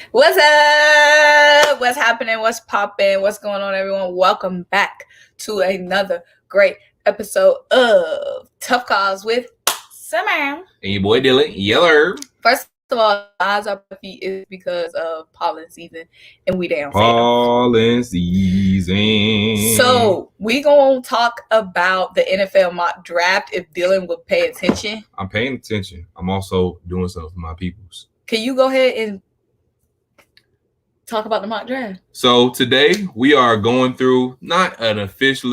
What's up? What's happening? What's popping? What's going on, everyone? Welcome back to another great episode of Tough Calls with Symone. And your boy Dylan, yeller. First of all, eyes up my feet is because of pollen season, and we down. Pollen season. So we gonna talk about the NFL mock draft if Dylan would pay attention. I'm paying attention. I'm also doing something for my peoples. Can you go ahead and talk about the mock draft? So today we are going through not an official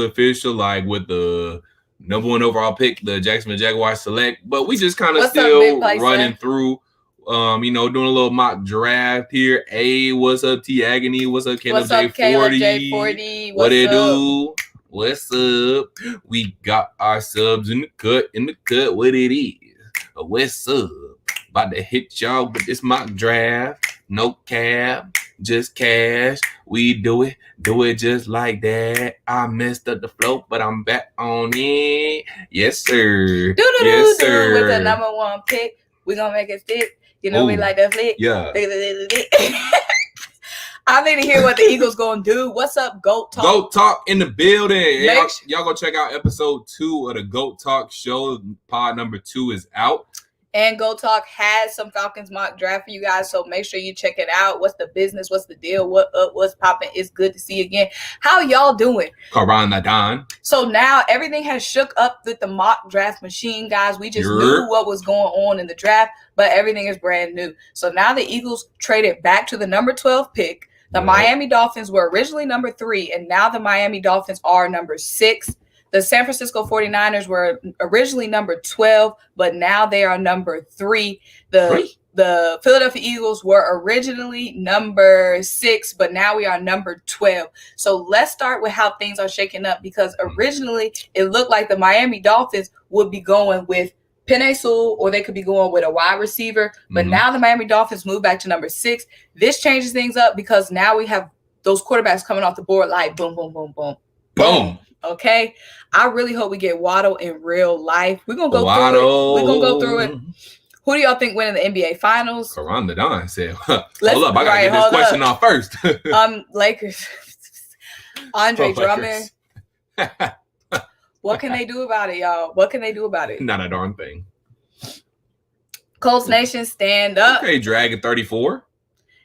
like with the number one overall pick, the Jacksonville Jaguars select, but we just kind of still running through, doing a little mock draft here. Hey, what's up, T Agony? What's up, Caleb J40? What it do? What's up? We got our subs in the cut. What it is? What's up? About to hit y'all with this mock draft. No cap, just cash. We do it just like that. I messed up the flow, but I'm back on it. Yes, sir. Yes, sir. With the number one pick, we gonna make it stick. You know, we like that flick. Yeah. I need to hear what the Eagles gonna do. What's up, GOAT Talk? GOAT Talk in the building. Y'all go check out episode 2 of the GOAT Talk show. Pod number 2 is out. And GOAT Talk has some Falcons mock draft for you guys, so make sure you check it out. What's the business? What's the deal? What up? What's popping? It's good to see you again. How y'all doing? Karan. So now everything has shook up with the mock draft machine, guys. We just knew what was going on in the draft, but everything is brand new. So now the Eagles traded back to the number 12 pick. The Miami Dolphins were originally number 3, and now the Miami Dolphins are number 6. The San Francisco 49ers were originally number 12, but now they are number 3. The Philadelphia Eagles were originally number 6, but now we are number 12. So let's start with how things are shaking up, because originally it looked like the Miami Dolphins would be going with Penei Sewell, or they could be going with a wide receiver. But now the Miami Dolphins move back to number 6. This changes things up because now we have those quarterbacks coming off the board like boom, boom, boom, boom. Boom. Okay, I really hope we get Wado in real life. We're gonna go through it. We're gonna go through it. Who do y'all think winning the NBA Finals? Karan Dadon said, hold up, I gotta get this question off first. Lakers. Andre Drummond. What can they do about it, y'all? What can they do about it? Not a darn thing. Colts Nation, stand up. Okay, Dragon 34.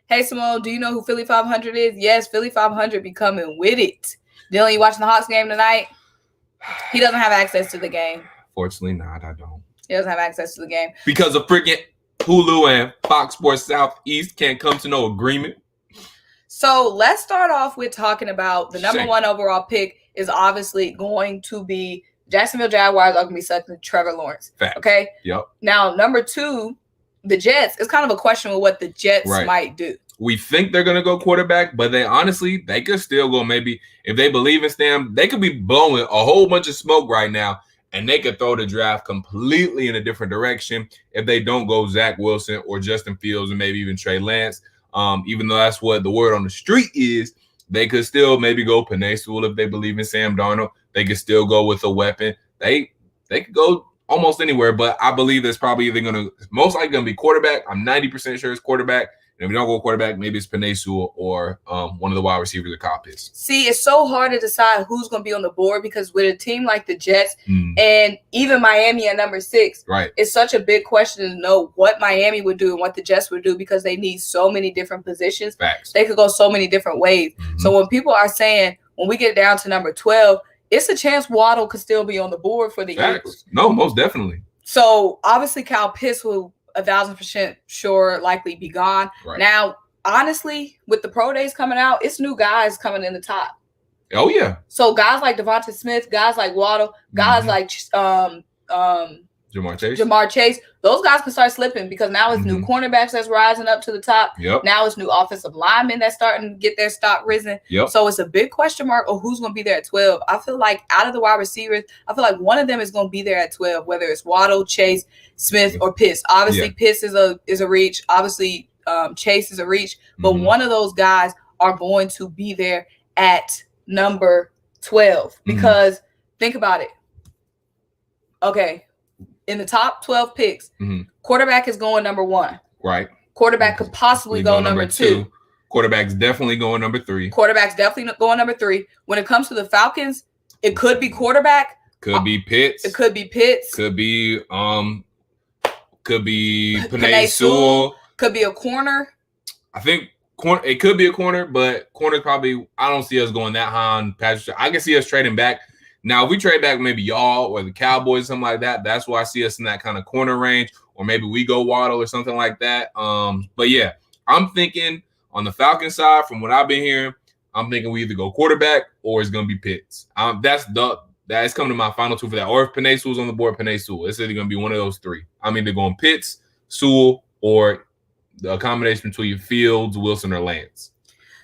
Hey, Symone, do you know who Philly 500 is? Yes, Philly 500 be coming with it. Dylan, you watching the Hawks game tonight? He doesn't have access to the game. Fortunately not, I don't. He doesn't have access to the game. Because of freaking Hulu and Fox Sports Southeast can't come to no agreement. So let's start off with talking about the number 1 overall pick is obviously going to be Jacksonville Jaguars are going to be selecting Trevor Lawrence. Fact. Okay? Yep. Now, number 2, the Jets. It's kind of a question of what the Jets might do. We think they're going to go quarterback, but they could still go maybe. If they believe in Stam, they could be blowing a whole bunch of smoke right now, and they could throw the draft completely in a different direction if they don't go Zach Wilson or Justin Fields and maybe even Trey Lance. Even though that's what the word on the street is, they could still maybe go Penei Sewell if they believe in Sam Darnold. They could still go with a weapon. They could go almost anywhere, but I believe that's probably either most likely going to be quarterback. I'm 90% sure it's quarterback. And if we don't go quarterback, maybe it's Penei Sewell or one of the wide receivers of Kyle Pitts. See, it's so hard to decide who's going to be on the board because with a team like the Jets and even Miami at number 6, it's such a big question to know what Miami would do and what the Jets would do because they need so many different positions. Facts. They could go so many different ways. So when people are saying, when we get down to number 12, it's a chance Waddle could still be on the board for the Eagles. No, most definitely. So obviously Kyle Pitts will 1,000% sure likely be gone. Now, honestly, with the pro days coming out, it's new guys coming in the top. Oh yeah. So guys like Devonta Smith, guys like Waddle, guys like Jamar Chase, those guys can start slipping because now it's new cornerbacks that's rising up to the top. Now it's new offensive linemen that's starting to get their stock risen. So it's a big question mark of who's going to be there at 12. I feel like out of the wide receivers, I feel like one of them is going to be there at 12, whether it's Waddle, Chase, Smith, or Pitts. Obviously, Pitts is a reach. Obviously, Chase is a reach. But one of those guys are going to be there at number 12 because think about it. Okay. In the top 12 picks, quarterback is going number 1. Right. Quarterback could possibly go number 2. Quarterback's definitely going number 3. Quarterback's definitely going number 3. When it comes to the Falcons, it could be quarterback. Could be Pitts. It could be Pitts. Could be Penei Sewell. Could be a corner. I think it could be a corner, but corner probably, I don't see us going that high on Patriots. I can see us trading back. Now, if we trade back maybe y'all or the Cowboys, something like that, that's why I see us in that kind of corner range, or maybe we go Waddle or something like that. But yeah, I'm thinking on the Falcons side, from what I've been hearing, I'm thinking we either go quarterback or it's going to be Pitts. That's coming to my final 2 for that. Or if Penei Sewell's on the board, Penei Sewell. It's either going to be one of those 3. I'm either going Pitts, Sewell, or the combination between Fields, Wilson, or Lance.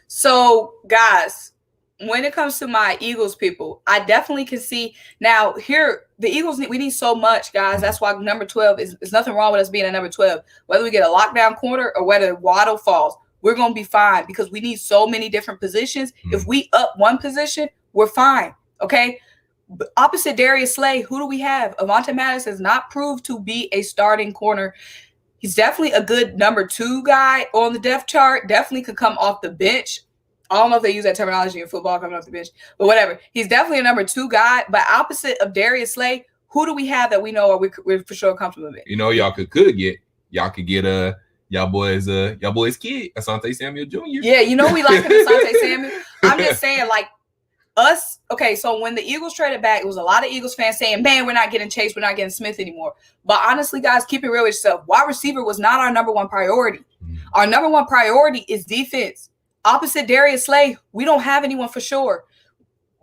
So, guys, when it comes to my Eagles people, I definitely can see now here the Eagles we need so much, guys. That's why number 12 is nothing wrong with us being at number 12. Whether we get a lockdown corner or whether Waddle falls, we're going to be fine because we need so many different positions. If we up one position, we're fine. Okay. Opposite Darius Slay, who do we have? Avonte Maddox has not proved to be a starting corner. He's definitely a good number 2 guy on the depth chart. Definitely could come off the bench. I don't know if they use that terminology in football, coming off the bench, but whatever. He's definitely a number 2 guy. But opposite of Darius Slay, who do we have that we know or we're for sure comfortable with? You know, y'all could get y'all boys kid, Asante Samuel Jr. Yeah, you know we like Asante Samuel. I'm just saying, like, us, okay, so when the Eagles traded back, it was a lot of Eagles fans saying, man, we're not getting Chase, we're not getting Smith anymore. But honestly, guys, keep it real with yourself. Wide receiver was not our number 1 priority. Our number 1 priority is defense. Opposite Darius Slay, we don't have anyone for sure.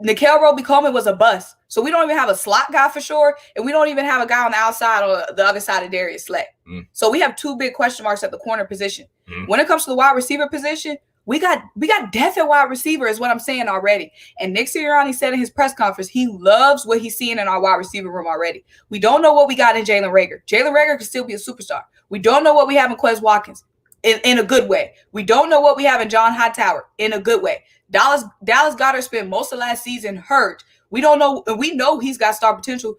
Nikel Roby-Coleman was a bust. So we don't even have a slot guy for sure, and we don't even have a guy on the outside or the other side of Darius Slay. So we have 2 big question marks at the corner position. When it comes to the wide receiver position, we got depth at wide receiver is what I'm saying already. And Nick Sirianni said in his press conference, he loves what he's seeing in our wide receiver room already. We don't know what we got in Jalen Reagor. Jalen Reagor could still be a superstar. We don't know what we have in Quez Watkins in a good way. We don't know what we have in John Hightower in a good way. Dallas Goedert spent most of last season hurt. We don't know. We know he's got star potential.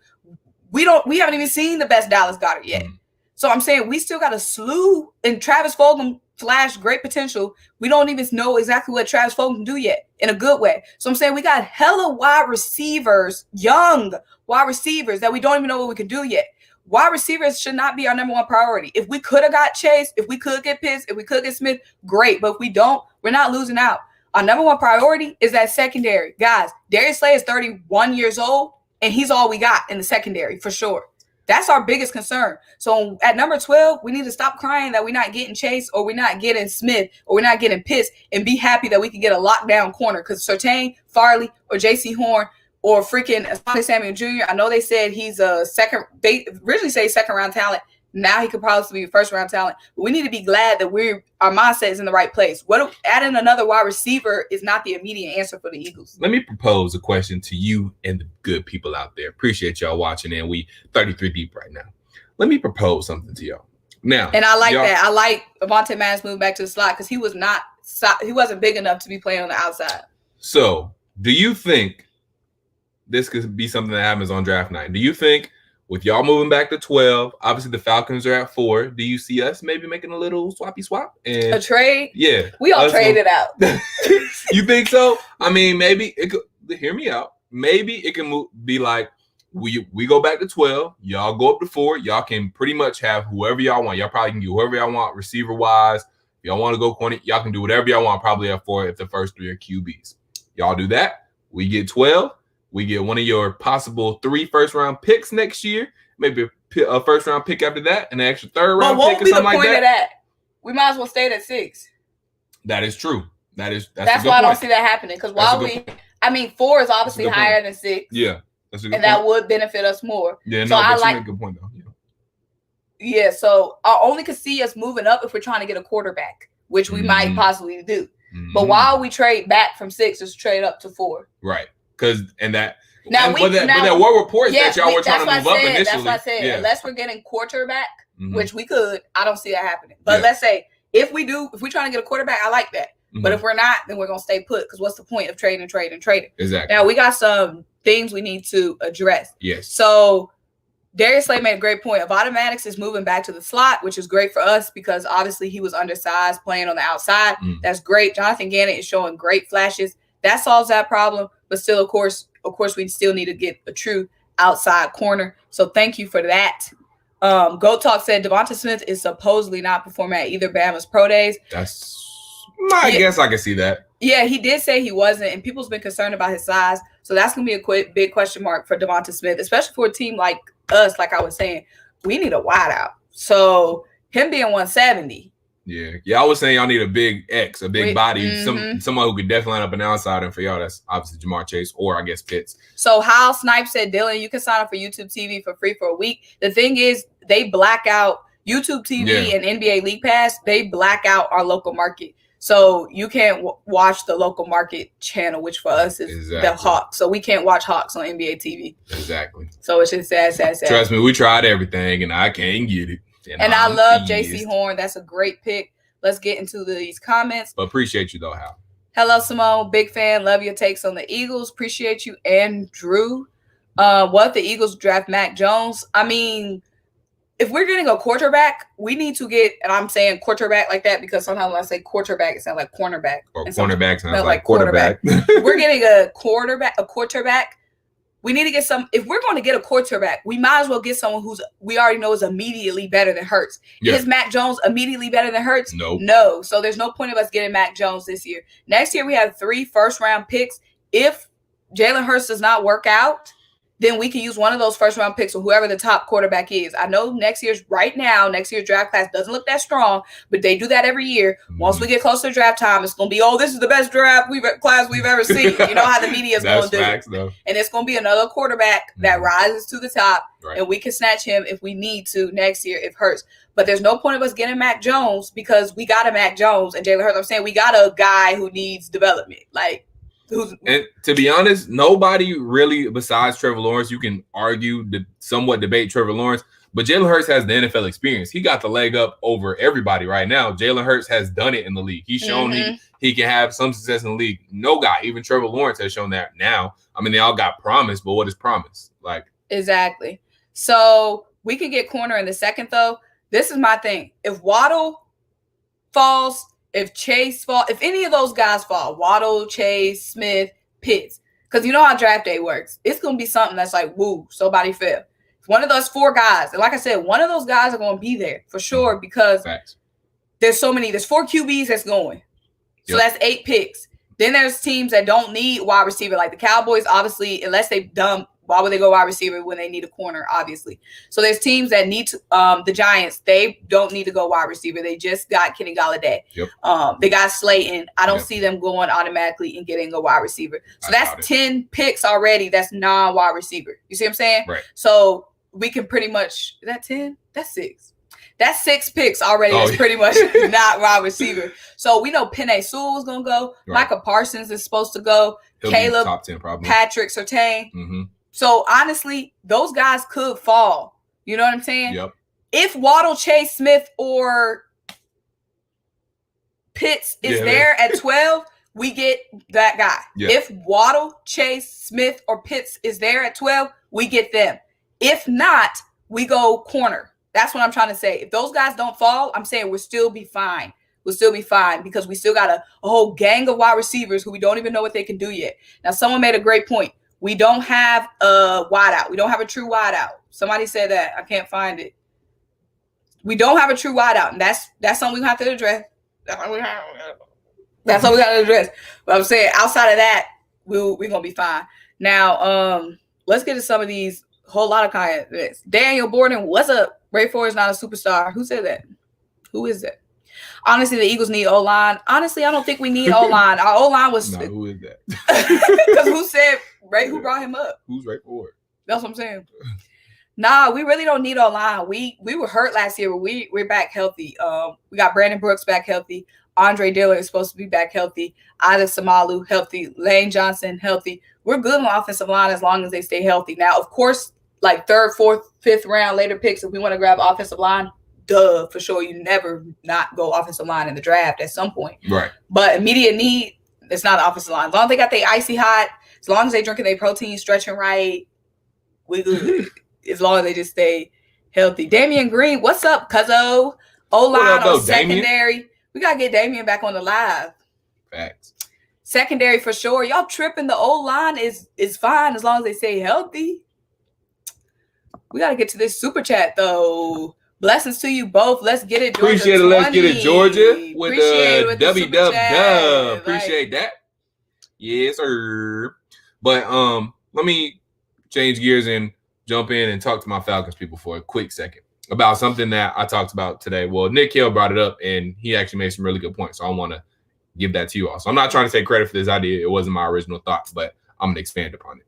We haven't even seen the best Dallas Goedert yet. So I'm saying we still got a slew, and Travis Fulgham flashed great potential. We don't even know exactly what Travis Fulgham can do yet in a good way. So I'm saying we got hella wide receivers, young wide receivers that we don't even know what we can do yet. Wide receivers should not be our number 1 priority. If we could have got Chase, if we could get Pitts, if we could get Smith, great. But if we don't, we're not losing out. Our number 1 priority is that secondary. Guys, Darius Slay is 31 years old, and he's all we got in the secondary for sure. That's our biggest concern. So at number 12, we need to stop crying that we're not getting Chase or we're not getting Smith or we're not getting Pitts and be happy that we can get a lockdown corner because Surtain, Farley, or J.C. Horn or freaking Asante Samuel Jr., I know they said he's they originally say second-round talent. Now he could probably be a first-round talent. But we need to be glad that our mindset is in the right place. Adding another wide receiver is not the immediate answer for the Eagles. Let me propose a question to you and the good people out there. Appreciate y'all watching, and we 33 deep right now. Let me propose something to y'all. Now, and I like that. I like Avonte Maddox moving back to the slot because he wasn't big enough to be playing on the outside. So, do you think this could be something that happens on draft night? Do you think with y'all moving back to 12, obviously the Falcons are at 4. Do you see us maybe making a little swappy swap? And a trade? Yeah. We all traded out. You think so? I mean, maybe it could, hear me out. Maybe it can be like, we go back to 12. Y'all go up to 4. Y'all can pretty much have whoever y'all want. Y'all probably can do whoever y'all want receiver-wise. If y'all want to go corner, y'all can do whatever y'all want probably at 4 if the first 3 are QBs. Y'all do that. We get 12. We get one of your possible 3 first-round picks next year, maybe a first-round pick after that, and an extra third-round pick or something like that. What will be the point of that? We might as well stay at 6. That is true. That's why I don't see that happening. Because 4 is obviously higher than 6. Yeah, that's a good point. And that would benefit us more. Yeah, no, but you make a good point though. Yeah, so I only could see us moving up if we're trying to get a quarterback, which we might possibly do. But while we trade back from 6, just trade up to 4. Right. But there were reports that y'all were trying to move up initially. That's what I said. Yeah. Unless we're getting quarterback, which we could, I don't see that happening. But let's say if we're trying to get a quarterback, I like that. But if we're not, then we're gonna stay put because what's the point of trading? Exactly. Now we got some things we need to address. Yes. So Darius Slay made a great point. Avada Maddox is moving back to the slot, which is great for us because obviously he was undersized playing on the outside. That's great. Jonathan Gannon is showing great flashes. That solves that problem. But still, of course, we still need to get a true outside corner. So thank you for that. Goat Talk said Devonta Smith is supposedly not performing at either Bama's pro days. I guess I can see that. Yeah, he did say he wasn't, and people's been concerned about his size. So that's going to be a big question mark for Devonta Smith, especially for a team like us. Like I was saying, we need a wideout. So him being 170. Yeah. I was saying y'all need a big X, a big body, someone who could definitely line up an outside. And for y'all, that's obviously Jamar Chase or I guess Pitts. So Hal Snipe said, Dylan, you can sign up for YouTube TV for free for a week. The thing is, they black out YouTube TV and NBA League Pass. They black out our local market. So you can't watch the local market channel, which for us is the Hawks. So we can't watch Hawks on NBA TV. Exactly. So it's just sad. Trust me, we tried everything, and I can't get it. And I love JC Horn. That's a great pick. Let's get into these comments. But appreciate you, though, Hal. Hello, Symone. Big fan. Love your takes on the Eagles. Appreciate you. And Drew. What if the Eagles draft Mac Jones? I mean, if we're getting a quarterback, we need to get, and I'm saying quarterback like that because sometimes when I say quarterback, it sounds like cornerback. Or cornerback sounds like quarterback. If we're getting a quarterback, we need to get some. If we're going to get a quarterback, we might as well get someone who's we already know is immediately better than Hurts. Yeah. Is Mac Jones immediately better than Hurts? No. So there's no point of us getting Mac Jones this year. Next year, we have 3 first-round picks. If Jalen Hurts does not work out, then we can use one of those first-round picks or whoever the top quarterback is. I know next year's draft class doesn't look that strong, but they do that every year. Once we get closer to draft time, it's going to be, this is the best draft class we've ever seen. You know how the media is going to do it. And it's going to be another quarterback that rises to the top, and we can snatch him if we need to next year if Hurts. But there's no point of us getting Mac Jones because we got a Mac Jones and Jalen Hurts. I'm saying we got a guy who needs development. And to be honest, nobody really besides Trevor Lawrence, you can argue, somewhat debate Trevor Lawrence, but Jalen Hurts has the NFL experience. He got the leg up over everybody right now. Jalen Hurts has done it in the league. He's shown he can have some success in the league. No guy, even Trevor Lawrence, has shown that now. I mean, they all got promise, but what is promise? Exactly. So we could get corner in the second, though. This is my thing. If Waddle falls, if Chase fall, if any of those guys fall, Waddle, Chase, Smith, Pitts, because you know how draft day works. It's going to be something that's like, woo, somebody fell. One of those 4 guys, and like I said, one of those guys are going to be there for sure because there's 4 QBs that's going. So that's 8 picks. Then there's teams that don't need wide receiver, like the Cowboys, obviously, unless they dump. Why would they go wide receiver when they need a corner, obviously? So there's teams that need to the Giants, they don't need to go wide receiver. They just got Kenny Golladay. They got Slayton. I don't see them going automatically and getting a wide receiver. So that's 10 picks already. That's non-wide receiver. You see what I'm saying? Right. So we can pretty much – is that 10? That's 6. That's 6 picks already. That's pretty much not wide receiver. So we know Penei Sewell is going to go. Micah Parsons is supposed to go. He'll Caleb, top 10 probably. Patrick Surtain. So, honestly, those guys could fall. You know what I'm saying? Yep. If Waddle, Chase, Smith, or Pitts is there at 12, we get that guy. If Waddle, Chase, Smith, or Pitts is there at 12, we get them. If not, we go corner. That's what I'm trying to say. If those guys don't fall, I'm saying we'll still be fine. We'll still be fine because we still got a whole gang of wide receivers who we don't even know what they can do yet. Now, someone made a great point. We don't have a wideout. We don't have a true wideout. Somebody said that. I can't find it. We don't have a true wideout, and that's something we have to address. That's something we got to address. But I'm saying outside of that, we're gonna be fine. Now, let's get to some of these whole lot of comments. Daniel Borden, what's up? Ray Ford is not a superstar. Who said that? Who is that? Honestly, the Eagles need O-line. Honestly, I don't think we need O-line. Our O-line was... No, who is that? Because who said... Ray, who brought him up? Who's Ray Ford? That's what I'm saying. Nah, we really don't need O-line. We were hurt last year, but we're back healthy. We got Brandon Brooks back healthy. Andre Dillard is supposed to be back healthy. Ida Samalu healthy. Lane Johnson healthy. We're good on the offensive line as long as they stay healthy. Now, of course, like 3rd, 4th, 5th round later picks, if we want to grab offensive line, for sure. You never not go offensive line in the draft at some point. Right. But immediate need, it's not the offensive line. As long as they got their icy hot, as long as they drinking their protein, stretching right, we good. as long as they just stay healthy. Damian Green, what's up, cuzzo? O-line or secondary. Damian? We got to get Damian back on the live. Facts. Secondary for sure. Y'all tripping. The O-line is fine as long as they stay healthy. We got to get to this super chat, though. Blessings to you both. Let's get it, Georgia. Appreciate it. Let's get it, Georgia. With the W-dub-dub. Appreciate that. Yes, sir. But let me change gears and jump in and talk to my Falcons people for a quick second about something that I talked about today. Well, Nick Hill brought it up, and he actually made some really good points. So I want to give that to you all. So I'm not trying to take credit for this idea. It wasn't my original thought, but I'm going to expand upon it.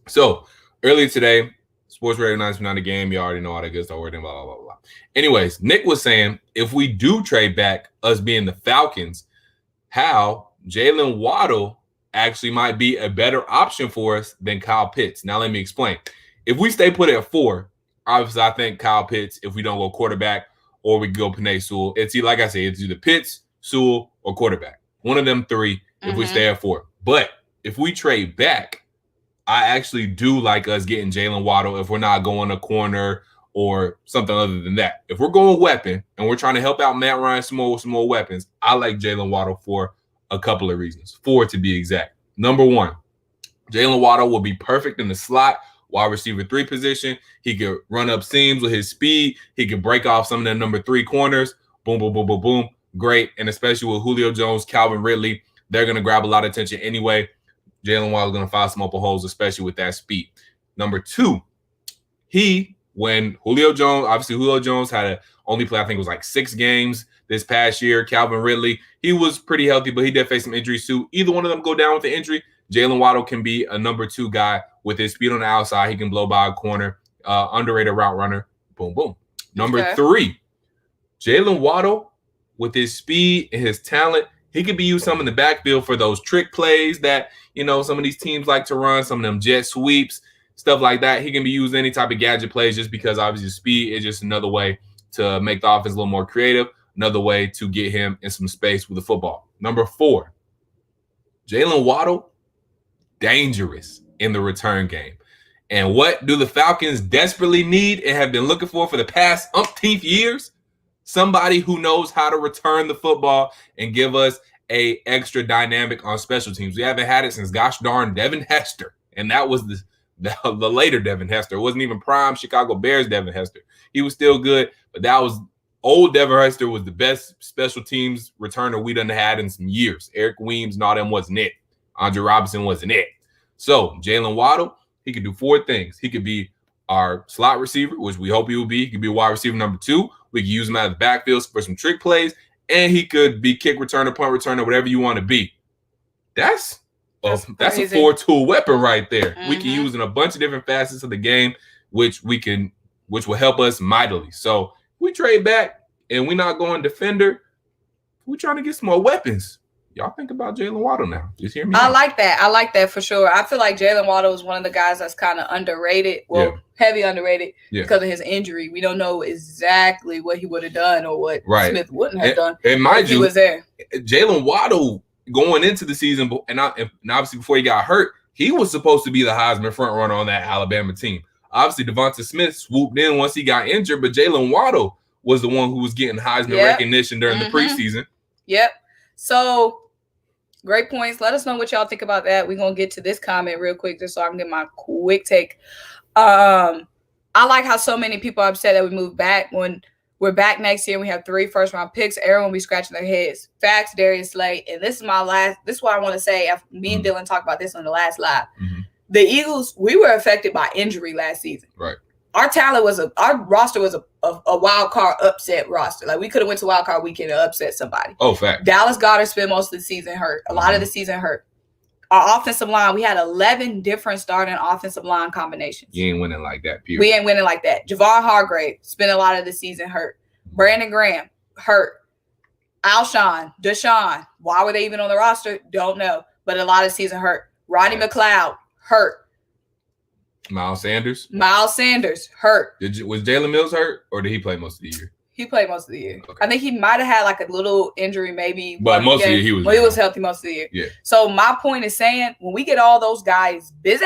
So earlier today, Sports Radio 929 the game. You already know all that good stuff. Blah, blah, blah, blah. Anyways, Nick was saying if we do trade back, us being the Falcons, how Jaylen Wado actually might be a better option for us than Kyle Pitts. Now, let me explain. If we stay put at 4, obviously I think Kyle Pitts, if we don't go quarterback, or we go Penei Sewell, it's like I say, it's either Pitts, Sewell, or quarterback. One of them 3 if we stay at 4. But if we trade back, I actually do like us getting Jaylen Wado if we're not going a corner or something other than that. If we're going weapon and we're trying to help out Matt Ryan with some more weapons, I like Jaylen Wado for a couple of reasons. 4 to be exact. Number 1, Jaylen Wado will be perfect in the slot wide receiver 3 position. He could run up seams with his speed. He could break off some of the number 3 corners. Boom, boom, boom, boom, boom. Great. And especially with Julio Jones, Calvin Ridley, they're going to grab a lot of attention anyway. Jaylen Wado is going to find some open holes, especially with that speed. Number 2, when Julio Jones had to only play, I think it was like 6 games this past year. Calvin Ridley, he was pretty healthy, but he did face some injuries too. Either one of them go down with the injury, Jaylen Wado can be a number 2 guy with his speed on the outside. He can blow by a corner, underrated route runner. Boom, boom. Number 3, Jaylen Wado with his speed and his talent, he could be used some in the backfield for those trick plays that, some of these teams like to run, some of them jet sweeps, stuff like that. He can be used any type of gadget plays just because obviously speed is just another way to make the offense a little more creative, another way to get him in some space with the football. Number 4, Jaylen Wado, dangerous in the return game. And what do the Falcons desperately need and have been looking for the past umpteenth years? Somebody who knows how to return the football and give us a extra dynamic on special teams. We haven't had it since gosh darn Devin Hester, and that was the later Devin Hester. It wasn't even prime Chicago Bears Devin Hester. He was still good, but that was old Devin Hester was the best special teams returner we done had in some years. Eric Weems and all them wasn't it. Andre Robinson wasn't it. So Jaylen Wado, he could do 4 things. He could be our slot receiver, which we hope he will be. He could be wide receiver number 2. We could use him out of the backfield for some trick plays, and he could be kick returner, punt returner, whatever you want to be. That's a 4-tool weapon right there. We can use in a bunch of different facets of the game, which will help us mightily. So we trade back and we're not going defender. We're trying to get some more weapons. Y'all think about Jaylen Wado now. Just hear me. I like that for sure. I feel like Jaylen Wado is one of the guys that's kind of underrated. Well, heavy underrated because of his injury. We don't know exactly what he would have done or what Smith wouldn't have done. And mind you, he was there. Jaylen Wado going into the season, and obviously before he got hurt, he was supposed to be the Heisman front runner on that Alabama team. Obviously, Devonta Smith swooped in once he got injured, but Jaylen Wado was the one who was getting Heisman recognition during the preseason. Yep. So great points. Let us know what y'all think about that. We're going to get to this comment real quick just so I can get my quick take. I like how so many people are upset that we moved back. When we're back next year, we have 3 first-round picks. Everyone will be scratching their heads. Facts, Darius Slay. And this is what I want to say. Me and Dylan talked about this on the last live. The Eagles, we were affected by injury last season. Right. Our roster was a wild card upset roster. Like we could have went to wild card weekend and upset somebody. Oh, fact. Dallas Goedert spent most of the season hurt. A lot of the season hurt. Our offensive line, we had 11 different starting offensive line combinations. You ain't winning like that, period. We ain't winning like that. Javon Hargrave spent a lot of the season hurt. Brandon Graham hurt. Alshon, Deshaun, why were they even on the roster? Don't know. But a lot of the season hurt. Rodney McLeod hurt. Miles Sanders hurt. Was Jalen Mills hurt, or did he play most of the year? He played most of the year. Okay. I think he might have had like a little injury, maybe. But most of the year he was. Well, he was healthy most of the year. Yeah. So my point is saying when we get all those guys, Bizak,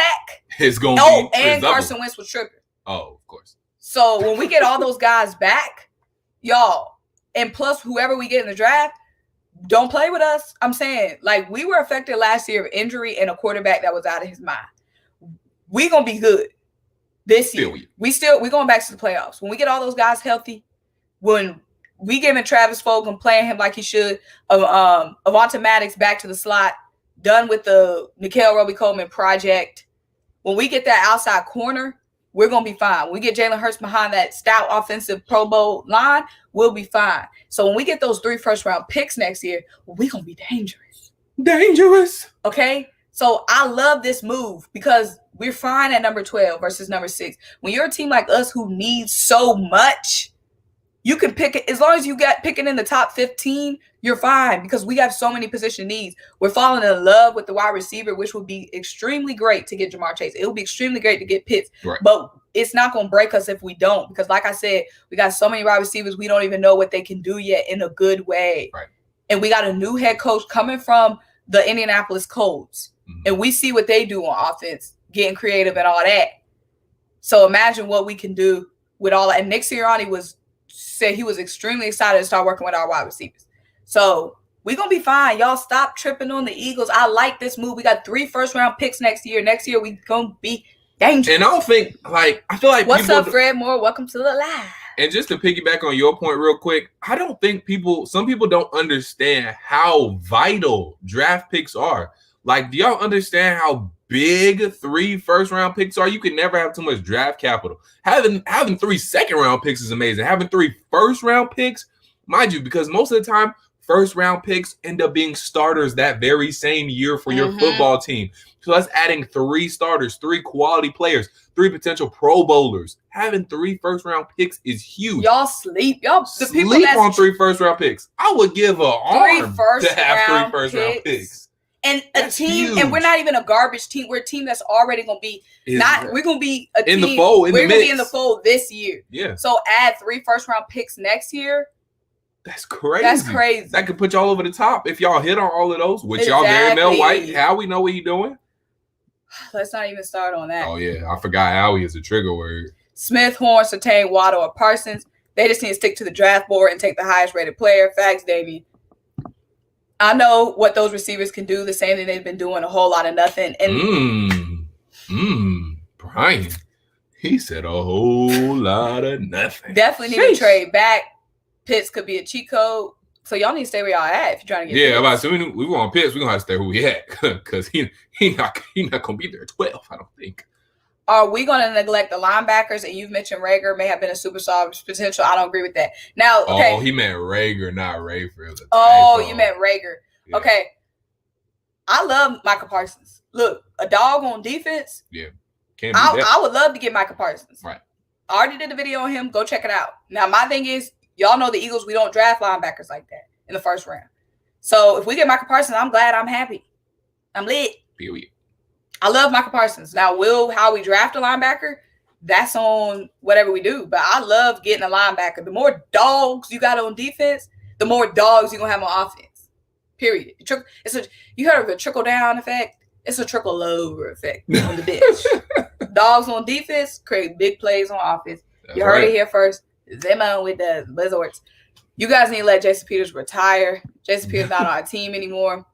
it's going to be and Carson Wentz was tripping. Oh, of course. So when we get all those guys back, y'all, and plus whoever we get in the draft, don't play with us. I'm saying, like, we were affected last year of injury and a quarterback that was out of his mind. We gonna be good this year. We going back to the playoffs. When we get all those guys healthy, when we giving Travis Fulgham, playing him like he should, Avonte Maddox back to the slot, done with the Nickel Roby-Coleman project. When we get that outside corner, we're going to be fine. When we get Jalen Hurts behind that stout offensive Pro Bowl line, we'll be fine. So when we get those 3 first-round picks next year, we're going to be dangerous. Dangerous. Okay? So I love this move because we're fine at number 12 versus number 6. When you're a team like us who needs so much, you can pick it. As long as you got picking in the top 15, you're fine because we have so many position needs. We're falling in love with the wide receiver, which would be extremely great to get Jamar Chase. It would be extremely great to get Pitts, right. But it's not going to break us if we don't because, like I said, we got so many wide receivers, we don't even know what they can do yet in a good way. Right. And we got a new head coach coming from the Indianapolis Colts, and we see what they do on offense, getting creative and all that. So imagine what we can do with all that. And Nick Sirianni said he was extremely excited to start working with our wide receivers. So we're going to be fine. Y'all stop tripping on the Eagles. I like this move. We got 3 first-round picks next year. Next year, we going to be dangerous. And I don't think, I feel like what's up, Fred Moore? Welcome to the live. And just to piggyback on your point real quick, I don't think some people don't understand how vital draft picks are. Like, do y'all understand how big 3 first-round picks are? You can never have too much draft capital. Having 3 second-round picks is amazing. Having 3 first-round picks, mind you, because most of the time, first-round picks end up being starters that very same year for your football team. So that's adding 3 starters, 3 quality players, 3 potential Pro Bowlers. Having 3 first-round picks is huge. Y'all sleep. Y'all sleep on 3 first-round picks. I would give an arm to have 3 first-round picks. And that's a team, huge. And we're not even a garbage team. We're a team that's already going to be we're going to be a team. In the fold, we're going to be in the fold this year. Yeah. So add 3 first-round picks next year. That's crazy. That could put y'all over the top if y'all hit on all of those. Which y'all very Mel White. How we know what you doing? Let's not even start on that. Oh, yeah. I forgot Howie is a trigger word. Smith, Horn, Surtain, Wado, or Parsons. They just need to stick to the draft board and take the highest-rated player. Facts, Davey. I know what those receivers can do, the same thing they've been doing, a whole lot of nothing. And Brian, he said a whole lot of nothing. Definitely need to trade back. Pitts could be a cheat code. So y'all need to stay where y'all at if you're trying to get Pitts. So we want Pitts, we're going to have to stay where we at because he not going to be there at 12, I don't think. Are we going to neglect the linebackers? And you've mentioned Rager may have been a superstar potential. I don't agree with that. Now, okay. Oh, he meant Rager, not Rayfield. Oh, you meant Rager. Yeah. Okay. I love Micah Parsons. Look, a dog on defense. Yeah. I would love to get Micah Parsons. Right. I already did a video on him. Go check it out. Now, my thing is, y'all know the Eagles, we don't draft linebackers like that in the first round. So if we get Micah Parsons, I'm glad. I'm happy. I'm lit. Period. I love Micah Parsons. Now, how we draft a linebacker, that's on whatever we do. But I love getting a linebacker. The more dogs you got on defense, the more dogs you're going to have on offense. Period. You heard of a trickle-down effect? It's a trickle-over effect on the bench. Dogs on defense create big plays on offense. That's you heard it here first. Symone with the Blizzards. You guys need to let Jason Peters retire. Jason Peters not on our team anymore.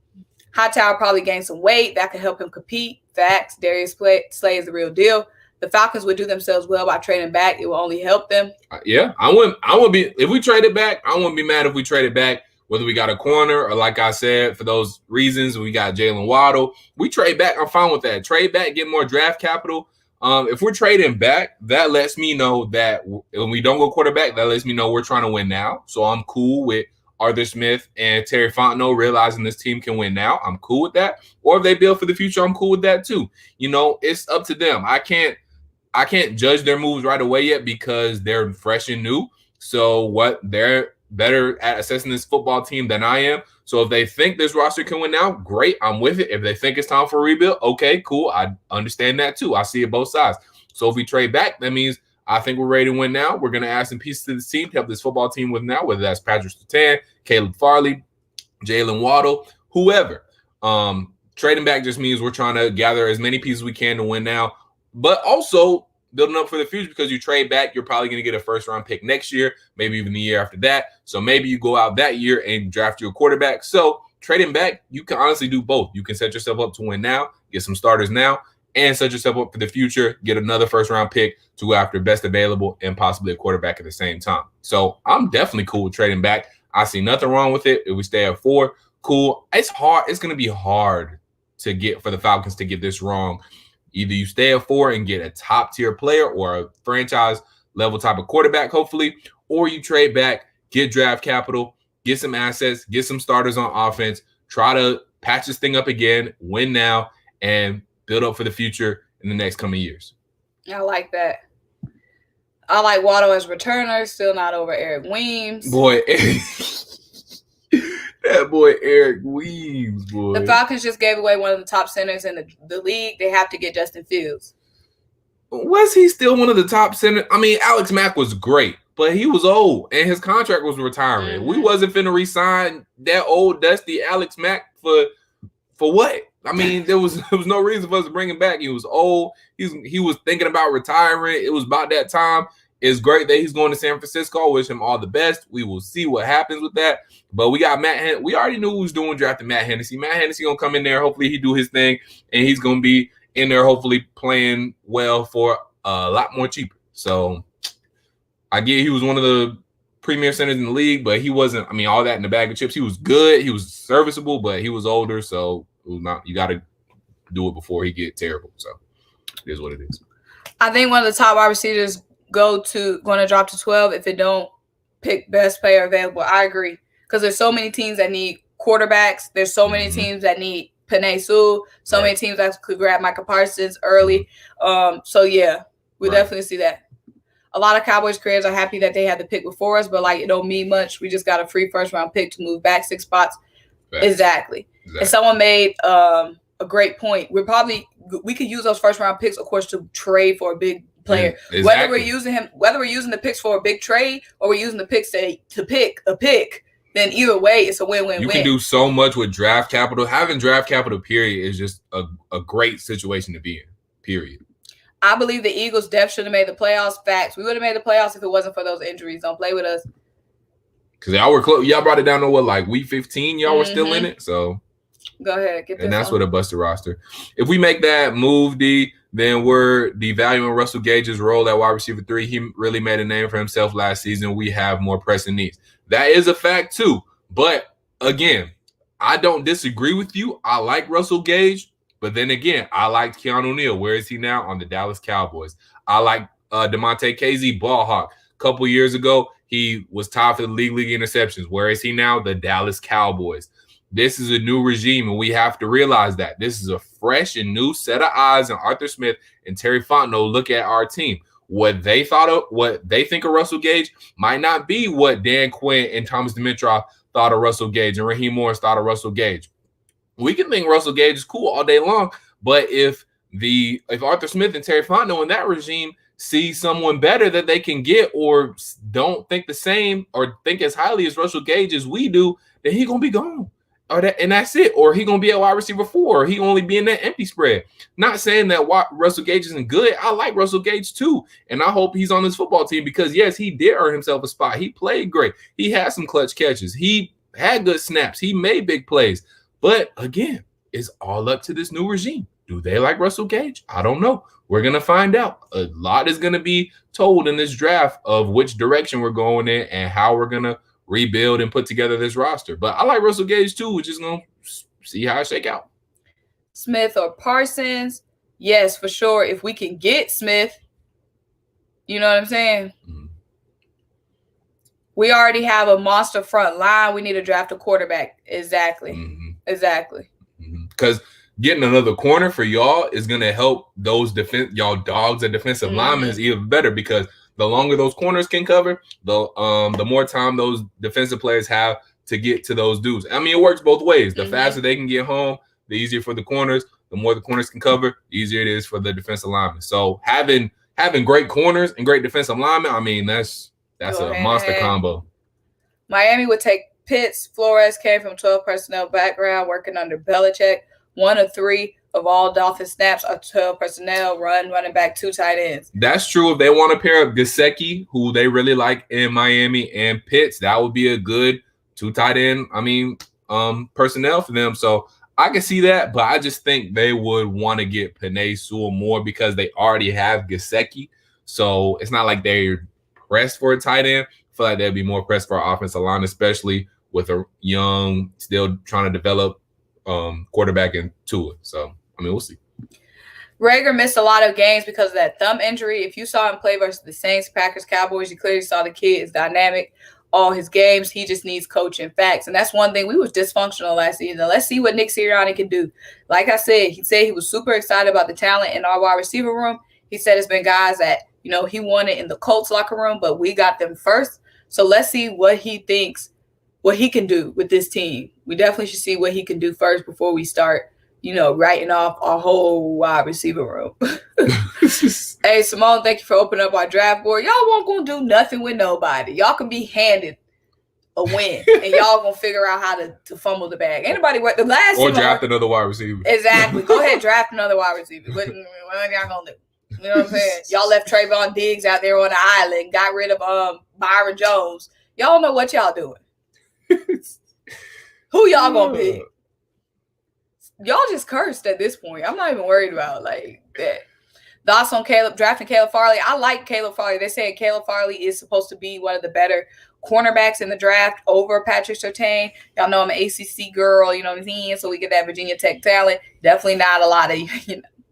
Hightower probably gained some weight. That could help him compete. Facts. Darius Slay is the real deal. The Falcons would do themselves well by trading back. It will only help them. Yeah, I wouldn't be if we traded back. I wouldn't be mad if we traded back. Whether we got a corner or, like I said, for those reasons, we got Jaylen Wado. We trade back. I'm fine with that. Trade back, get more draft capital. If we're trading back, that lets me know that when we don't go quarterback, that lets me know we're trying to win now. So I'm cool with Arthur Smith and Terry Fontenot realizing this team can win now. I'm cool with that. Or if they build for the future, I'm cool with that too. You know, it's up to them. I can't judge their moves right away yet because they're fresh and new. So they're better at assessing this football team than I am. So if they think this roster can win now, great. I'm with it. If they think it's time for a rebuild, okay, cool. I understand that too. I see it both sides. So if we trade back, that means I think we're ready to win now. We're going to add some pieces to this team to help this football team win now, whether that's Patrick Surtain, Caleb Farley, Jaylen Wado, whoever. Trading back just means we're trying to gather as many pieces we can to win now. But also, building up for the future because you trade back, you're probably going to get a first-round pick next year, maybe even the year after that. So maybe you go out that year and draft your quarterback. So trading back, you can honestly do both. You can set yourself up to win now, get some starters now, and set yourself up for the future, get another first-round pick to go after best available and possibly a quarterback at the same time. So I'm definitely cool with trading back. I see nothing wrong with it. If we stay at 4, cool. It's hard. It's going to be hard to get for the Falcons to get this wrong. Either you stay at 4 and get a top-tier player or a franchise-level type of quarterback, hopefully, or you trade back, get draft capital, get some assets, get some starters on offense, try to patch this thing up again, win now, and build up for the future in the next coming years. I like that. I like Wado as returner, still not over Eric Weems. Boy, that boy Eric Weems, boy. The Falcons just gave away one of the top centers in the league. They have to get Justin Fields. Was he still one of the top centers? I mean, Alex Mack was great, but he was old, and his contract was retiring. We wasn't finna re-sign that old, dusty Alex Mack for what? I mean, there was no reason for us to bring him back. He was old. He was thinking about retiring. It was about that time. It's great that he's going to San Francisco. I wish him all the best. We will see what happens with that. But we got Matt. We already knew who was doing drafting Matt Hennessy. Matt Hennessy gonna come in there. Hopefully he do his thing, and he's gonna be in there. Hopefully playing well for a lot more cheaper. So I get he was one of the premier centers in the league, but he wasn't. I mean, all that in the bag of chips. He was good. He was serviceable, but he was older, so it was not. You got to do it before he get terrible. So it is what it is. I think one of the top wide receivers going to drop to 12 if it don't pick best player available. I agree, because there's so many teams that need quarterbacks. There's so many teams that need Penei Sewell. So many teams that could grab Micah Parsons early. So yeah, we definitely see that. A lot of Cowboys careers are happy that they had the pick before us, but like it don't mean much. We just got a free first-round pick to move back 6 spots. Exactly. And someone made a great point. We could use those first-round picks, of course, to trade for a big player. Yeah, exactly. Whether we're using the picks for a big trade or we're using the picks to pick a pick, then either way, it's a win-win-win. You can do so much with draft capital. Having draft capital, period, is just a great situation to be in, period. I believe the Eagles' depth should have made the playoffs. Facts. We would have made the playoffs if it wasn't for those injuries. Don't play with us. Because y'all were close. Y'all brought it down to what, like week 15? Y'all were still in it. So go ahead. And that's what a busted roster. If we make that move, then we're devaluing Russell Gage's role at wide receiver 3. He really made a name for himself last season. We have more pressing needs. That is a fact too. But again, I don't disagree with you. I like Russell Gage. But then again, I liked Keanu Neal. Where is he now? On the Dallas Cowboys. I like DeMonte Casey, ball hawk. A couple years ago, he was tied for the league interceptions. Where is he now? The Dallas Cowboys. This is a new regime, and we have to realize that. This is a fresh and new set of eyes, and Arthur Smith and Terry Fontenot look at our team. What they think of Russell Gage might not be what Dan Quinn and Thomas Dimitroff thought of Russell Gage and Raheem Morris thought of Russell Gage. We can think Russell Gage is cool all day long, but if Arthur Smith and Terry Fontenot in that regime see someone better that they can get or don't think the same or think as highly as Russell Gage as we do, then he's going to be gone. And that's it. Or he going to be at wide receiver 4, or he only be in that empty spread. Not saying that Russell Gage isn't good. I like Russell Gage too. And I hope he's on this football team because, yes, he did earn himself a spot. He played great. He had some clutch catches. He had good snaps. He made big plays. But again, it's all up to this new regime. Do they like Russell Gage? I don't know. We're going to find out. A lot is going to be told in this draft of which direction we're going in and how we're going to rebuild and put together this roster. But I like Russell Gage too. We're just going to see how it shake out. Smith or Parsons? Yes, for sure. If we can get Smith, you know what I'm saying? Mm-hmm. We already have a monster front line. We need to draft a quarterback. Exactly. Mm-hmm. Exactly. Because getting another corner for y'all is going to help those y'all dogs and defensive linemen is even better because the longer those corners can cover, the more time those defensive players have to get to those dudes. I mean, it works both ways. The faster they can get home, the easier for the corners. The more the corners can cover, the easier it is for the defensive linemen. So having great corners and great defensive linemen, I mean, that's a monster combo. Miami would take Pitts. Flores came from 12 personnel background, working under Belichick. 1 of 3. of all Dolphins snaps are 12 personnel, running back, 2 tight ends. That's true. If they want to pair up Gesicki, who they really like in Miami, and Pitts, that would be a good 2 tight end, personnel for them. So I can see that, but I just think they would want to get Penei Sewell more because they already have Gesicki. So it's not like they're pressed for a tight end. I feel like they'd be more pressed for our offensive line, especially with a young, still trying to develop quarterback in Tua. So, we'll see. Rager missed a lot of games because of that thumb injury. If you saw him play versus the Saints, Packers, Cowboys, you clearly saw the kid is dynamic. All his games, he just needs coaching facts. And that's one thing. We was dysfunctional last season. Let's see what Nick Sirianni can do. Like I said, he was super excited about the talent in our wide receiver room. He said it's been guys that, he wanted in the Colts locker room, but we got them first. So let's see what he thinks, what he can do with this team. We definitely should see what he can do first before we start, writing off our whole wide receiver room. Hey, Symone, thank you for opening up our draft board. Y'all won't gonna do nothing with nobody. Y'all can be handed a win, and y'all gonna figure out how to fumble the bag. Anybody the last or draft another wide receiver. Exactly. Go ahead, draft another wide receiver. What y'all gonna do? You know what I'm saying? Y'all left Trayvon Diggs out there on the island, got rid of Byron Jones. Y'all know what y'all doing. Who y'all gonna pick? Y'all just cursed at this point. I'm not even worried about that. Thoughts on drafting Caleb Farley? I like Caleb Farley. They say Caleb Farley is supposed to be one of the better cornerbacks in the draft over Patrick Surtain. Y'all know I'm an ACC girl, you know what I'm saying? So we get that Virginia Tech talent. Definitely not a lot of,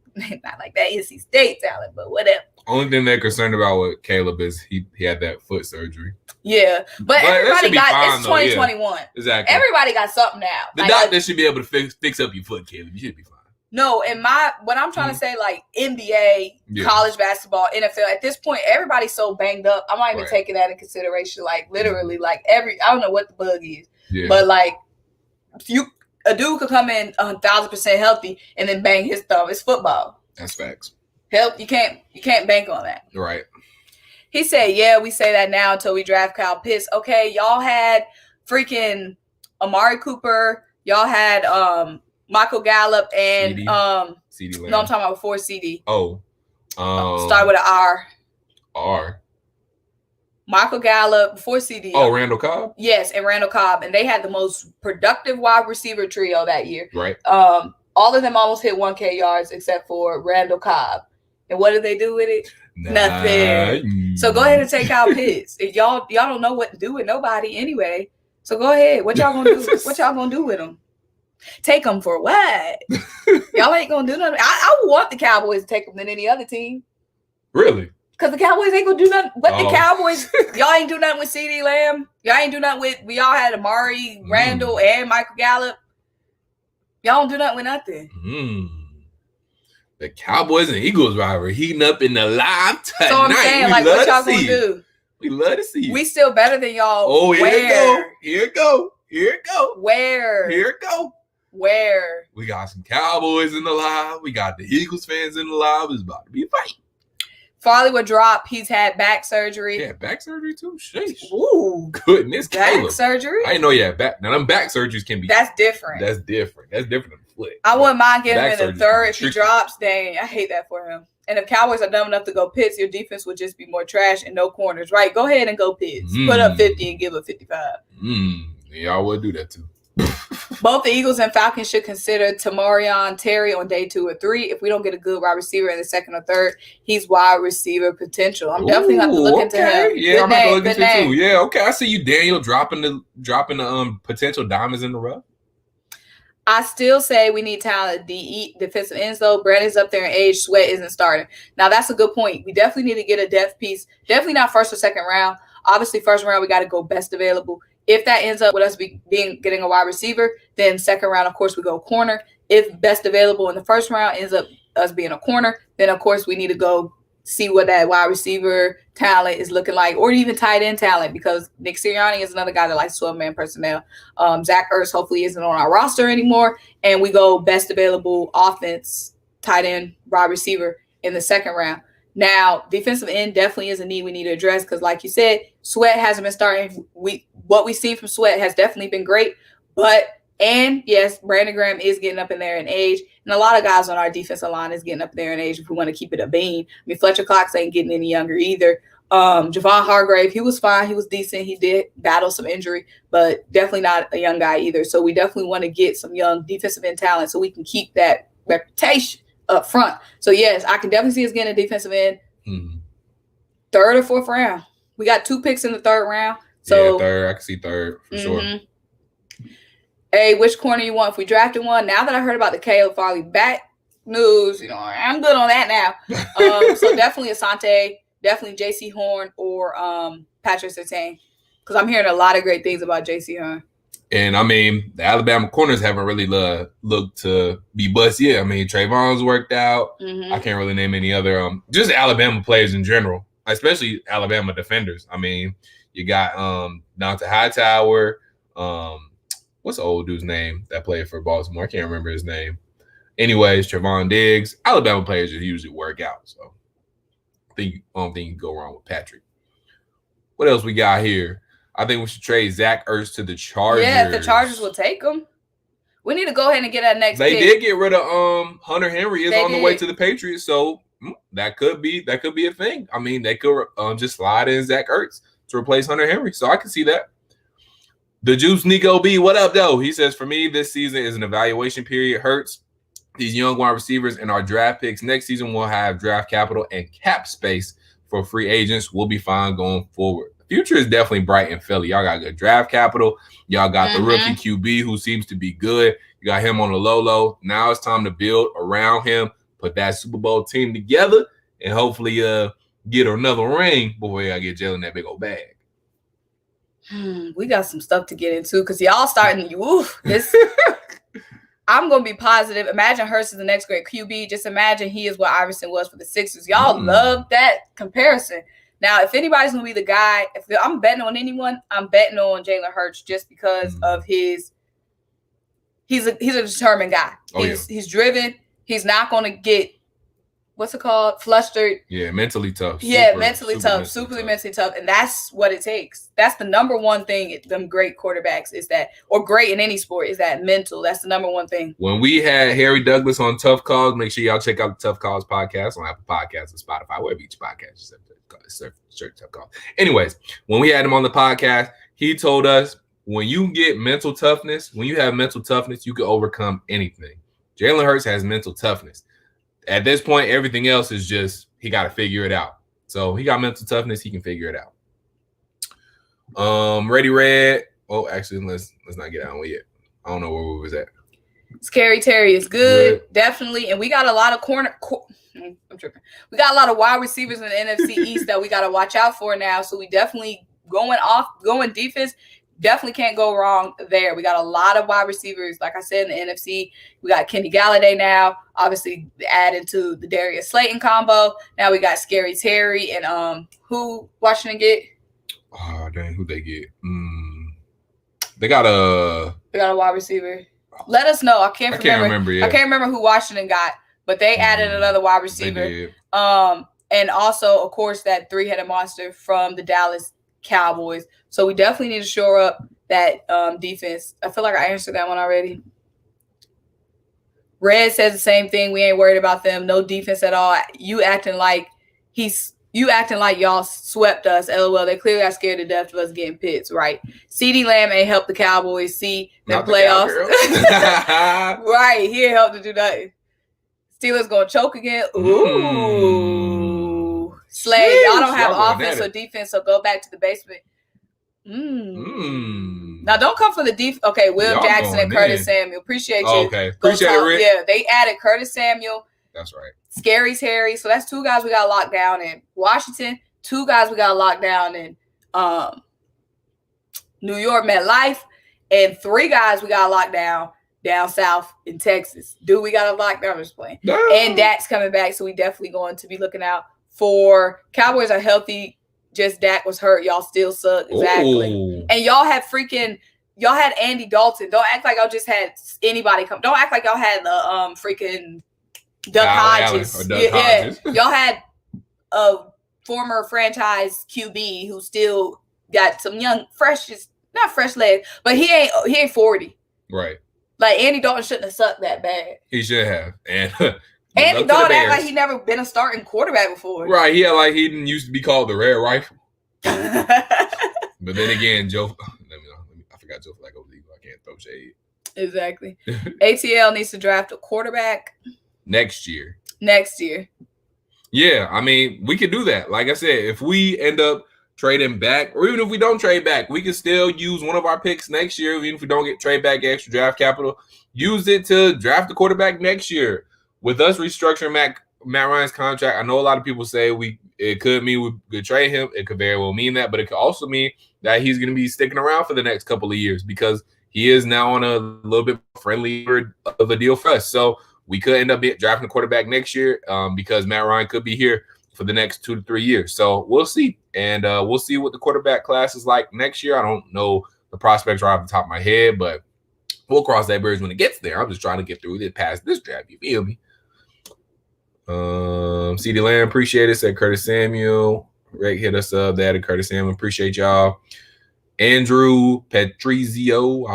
not like that NC State talent, but whatever. Only thing they're concerned about with Caleb is he had that foot surgery. Yeah, but everybody got it's 2021. Yeah, exactly. Everybody got something now. The doctor should be able to fix up your foot, Caleb. You should be fine. No, what I'm trying to say, NBA, college basketball, NFL, at this point, everybody's so banged up. I'm not even taking that in consideration. Literally, I don't know what the bug is. Yeah. But a dude could come in 1,000% healthy and then bang his thumb. It's football. That's facts. Help, you can't bank on that. Right. He said, yeah, we say that now until we draft Kyle Pitts. Okay, y'all had freaking Amari Cooper. Y'all had Michael Gallup and CD no, I'm talking about before CD. Oh. Start with an R. R. Michael Gallup before CD. Oh, Randall Cobb? Yes, and Randall Cobb. And they had the most productive wide receiver trio that year. Right. All of them almost hit 1K yards except for Randall Cobb. And what did they do with it? Nothing. So go ahead and take out Pitts. If y'all don't know what to do with nobody anyway. So go ahead. What y'all gonna do? What y'all gonna do with them? Take them for what? Y'all ain't gonna do nothing. I would want the Cowboys to take them than any other team. Really? Because the Cowboys ain't gonna do nothing. But the Cowboys, y'all ain't do nothing with CeeDee Lamb. Y'all ain't do nothing with. We all had Amari, Randall, and Michael Gallup. Y'all don't do nothing with nothing. The Cowboys and Eagles rivalry heating up in the live tonight. So I'm saying, what y'all gonna do? We love to see it. We still better than y'all. Oh, here it go. Where? We got some Cowboys in the live. We got the Eagles fans in the live. It's about to be a fight. Farley would drop. He's had back surgery. Yeah, back surgery too? Sheesh. Ooh. Goodness. Back surgery? I didn't know you had back. Now, them back surgeries can be. That's different. That's different than the foot. I wouldn't mind giving him in the third if he drops. Dang, I hate that for him. And if Cowboys are dumb enough to go Pitts, your defense would just be more trash and no corners. Right, go ahead and go Pitts. Put up 50 and give up 55. Y'all would do that too. Both the Eagles and Falcons should consider Tamarion Terry on day 2 or 3. If we don't get a good wide receiver in the second or third, he's wide receiver potential. I'm definitely going to look into him. Yeah, I'm going to look into him too. Yeah, okay. I see you, Daniel, dropping the potential diamonds in the rough. I still say we need talent defensive ends, though. Brandon's up there in age. Sweat isn't starting. Now, that's a good point. We definitely need to get a depth piece. Definitely not first or second round. Obviously, first round, we got to go best available. If that ends up with us getting a wide receiver, then second round, of course, we go corner. If best available in the first round ends up us being a corner, then, of course, we need to go see what that wide receiver talent is looking like, or even tight end talent, because Nick Sirianni is another guy that likes 12-man personnel. Zach Ertz hopefully isn't on our roster anymore, and we go best available offense, tight end, wide receiver in the second round. Now, defensive end definitely is a need we need to address because, like you said, Sweat hasn't been starting. What we've seen from Sweat has definitely been great, but And yes, Brandon Graham is getting up in there in age. And a lot of guys on our defensive line is getting up there in age if we want to keep it a bean. I mean, Fletcher Cox ain't getting any younger either. Javon Hargrave, he was fine. He was decent. He did battle some injury, but definitely not a young guy either. So we definitely want to get some young defensive end talent so we can keep that reputation up front. So, yes, I can definitely see us getting a defensive end. Third or fourth round. We got 2 picks in the third round. So yeah, third. I can see third for sure. Hey, which corner you want? If we drafted one, now that I heard about the Caleb Farley back news, I'm good on that now. So definitely Asante, definitely J.C. Horn or Patrick Surtain, because I'm hearing a lot of great things about J.C. Horn. And, I mean, the Alabama corners haven't really looked to be bust yet. I mean, Trayvon's worked out. I can't really name any other just Alabama players in general, especially Alabama defenders. I mean, you got Dante Hightower. What's the old dude's name that played for Baltimore? I can't remember his name. Anyways, Trevon Diggs. Alabama players just usually work out. So I don't think you can go wrong with Patrick. What else we got here? I think we should trade Zach Ertz to the Chargers. Yeah, if the Chargers will take him. We need to go ahead and get that next pick. They did get rid of Hunter Henry is on the way to the Patriots. So that could be a thing. I mean, they could just slide in Zach Ertz to replace Hunter Henry. So I can see that. The Juice Nico B, what up, though? He says, for me, this season is an evaluation period. Hurts these young wide receivers and our draft picks. Next season, we'll have draft capital and cap space for free agents. We'll be fine going forward. The future is definitely bright in Philly. Y'all got good draft capital. Y'all got the rookie QB who seems to be good. You got him on the low. Now it's time to build around him, put that Super Bowl team together, and hopefully get another ring before y'all get Jalen that big old bag. We got some stuff to get into because y'all starting this. I'm gonna be positive. Imagine Hurst is the next great QB. Just imagine he is what Iverson was for the Sixers. Y'all love that comparison. Now, if anybody's gonna be the guy, if I'm betting on anyone, I'm betting on Jalen Hurts just because of his. He's a determined guy. He's driven. He's not gonna get. What's it called? Flustered. Yeah, mentally tough. Mentally tough. Super mentally tough. And that's what it takes. That's the number one thing them great quarterbacks is that, or great in any sport, is that mental. That's the number one thing. When we had Harry Douglas on Tough Calls, make sure y'all check out the Tough Calls podcast on Apple Podcasts and Spotify, wherever each podcast is. Search Tough Calls. Anyways, when we had him on the podcast, he told us when you get mental toughness, when you have mental toughness, you can overcome anything. Jalen Hurts has mental toughness. At this point, everything else is just he got to figure it out. So he got mental toughness. He can figure it out. Ready Red. Oh, actually, let's not get on yet. I don't know where we was at. Scary Terry is good, definitely. And we got a lot of I'm tripping. We got a lot of wide receivers in the NFC East that we got to watch out for now. So we definitely going defense. Definitely can't go wrong there. We got a lot of wide receivers. Like I said, in the NFC, we got Kenny Galladay now, obviously added to the Darius Slayton combo. Now we got Scary Terry and who Washington get? Oh, dang, who they get? They got a wide receiver. Let us know. I can't remember. I can't remember who Washington got, but they added another wide receiver. And also, of course, that 3-headed monster from the Dallas Cowboys. So we definitely need to shore up that defense. I feel like I answered that one already. Red says the same thing. We ain't worried about them. No defense at all. You acting like y'all swept us. LOL. They clearly got scared to death of us getting pits, right? CeeDee Lamb ain't helped the Cowboys see their playoffs. Right. He ain't helped to do nothing. Steelers gonna choke again. Ooh. Slay. Y'all don't have offense or defense, so go back to the basement. Now don't come for the defense. Okay, Will Jackson and Curtis Samuel. Appreciate you. Okay. Appreciate it, Rick. Yeah, they added Curtis Samuel. That's right. Scary Terry. So that's 2 guys we got locked down in Washington. 2 guys we got locked down in New York MetLife. And 3 guys we got locked down south in Texas. Dude, we got a lockdown. I'm just playing. No. And Dak's coming back, so we definitely going to be looking out for Cowboys are healthy. Just Dak was hurt. Y'all still suck. Exactly. Ooh. And y'all had Andy Dalton. Don't act like y'all just had anybody come. Don't act like y'all had the freaking Duck Hodges. Yeah. Y'all had a former franchise QB who still got some young, not fresh legs, but he ain't 40. Right. Like, Andy Dalton shouldn't have sucked that bad. He should have. And Andy Dalton act like he never been a starting quarterback before. Right. He like he didn't used to be called the Red Rifle. But then again, Joe. I forgot Joe Flacco was evil. I can't throw shade. Exactly. ATL needs to draft a quarterback next year. Yeah, I mean, we could do that. Like I said, if we end up trading back, or even if we don't trade back, we can still use one of our picks next year. Even if we don't trade back extra draft capital, use it to draft the quarterback next year. With us restructuring Matt Ryan's contract, I know a lot of people say it could mean we could trade him. It could very well mean that, but it could also mean that he's going to be sticking around for the next couple of years because he is now on a little bit friendlier of a deal for us. So we could end up drafting a quarterback next year because Matt Ryan could be here for the next 2 to 3 years. So we'll see. And we'll see what the quarterback class is like next year. I don't know the prospects right off the top of my head, but we'll cross that bridge when it gets there. I'm just trying to get through it past this draft. You feel me? CD Lamb, appreciate it. Said Curtis Samuel. Rick hit us up. That Curtis Samuel. Appreciate y'all. Andrew Petrizio.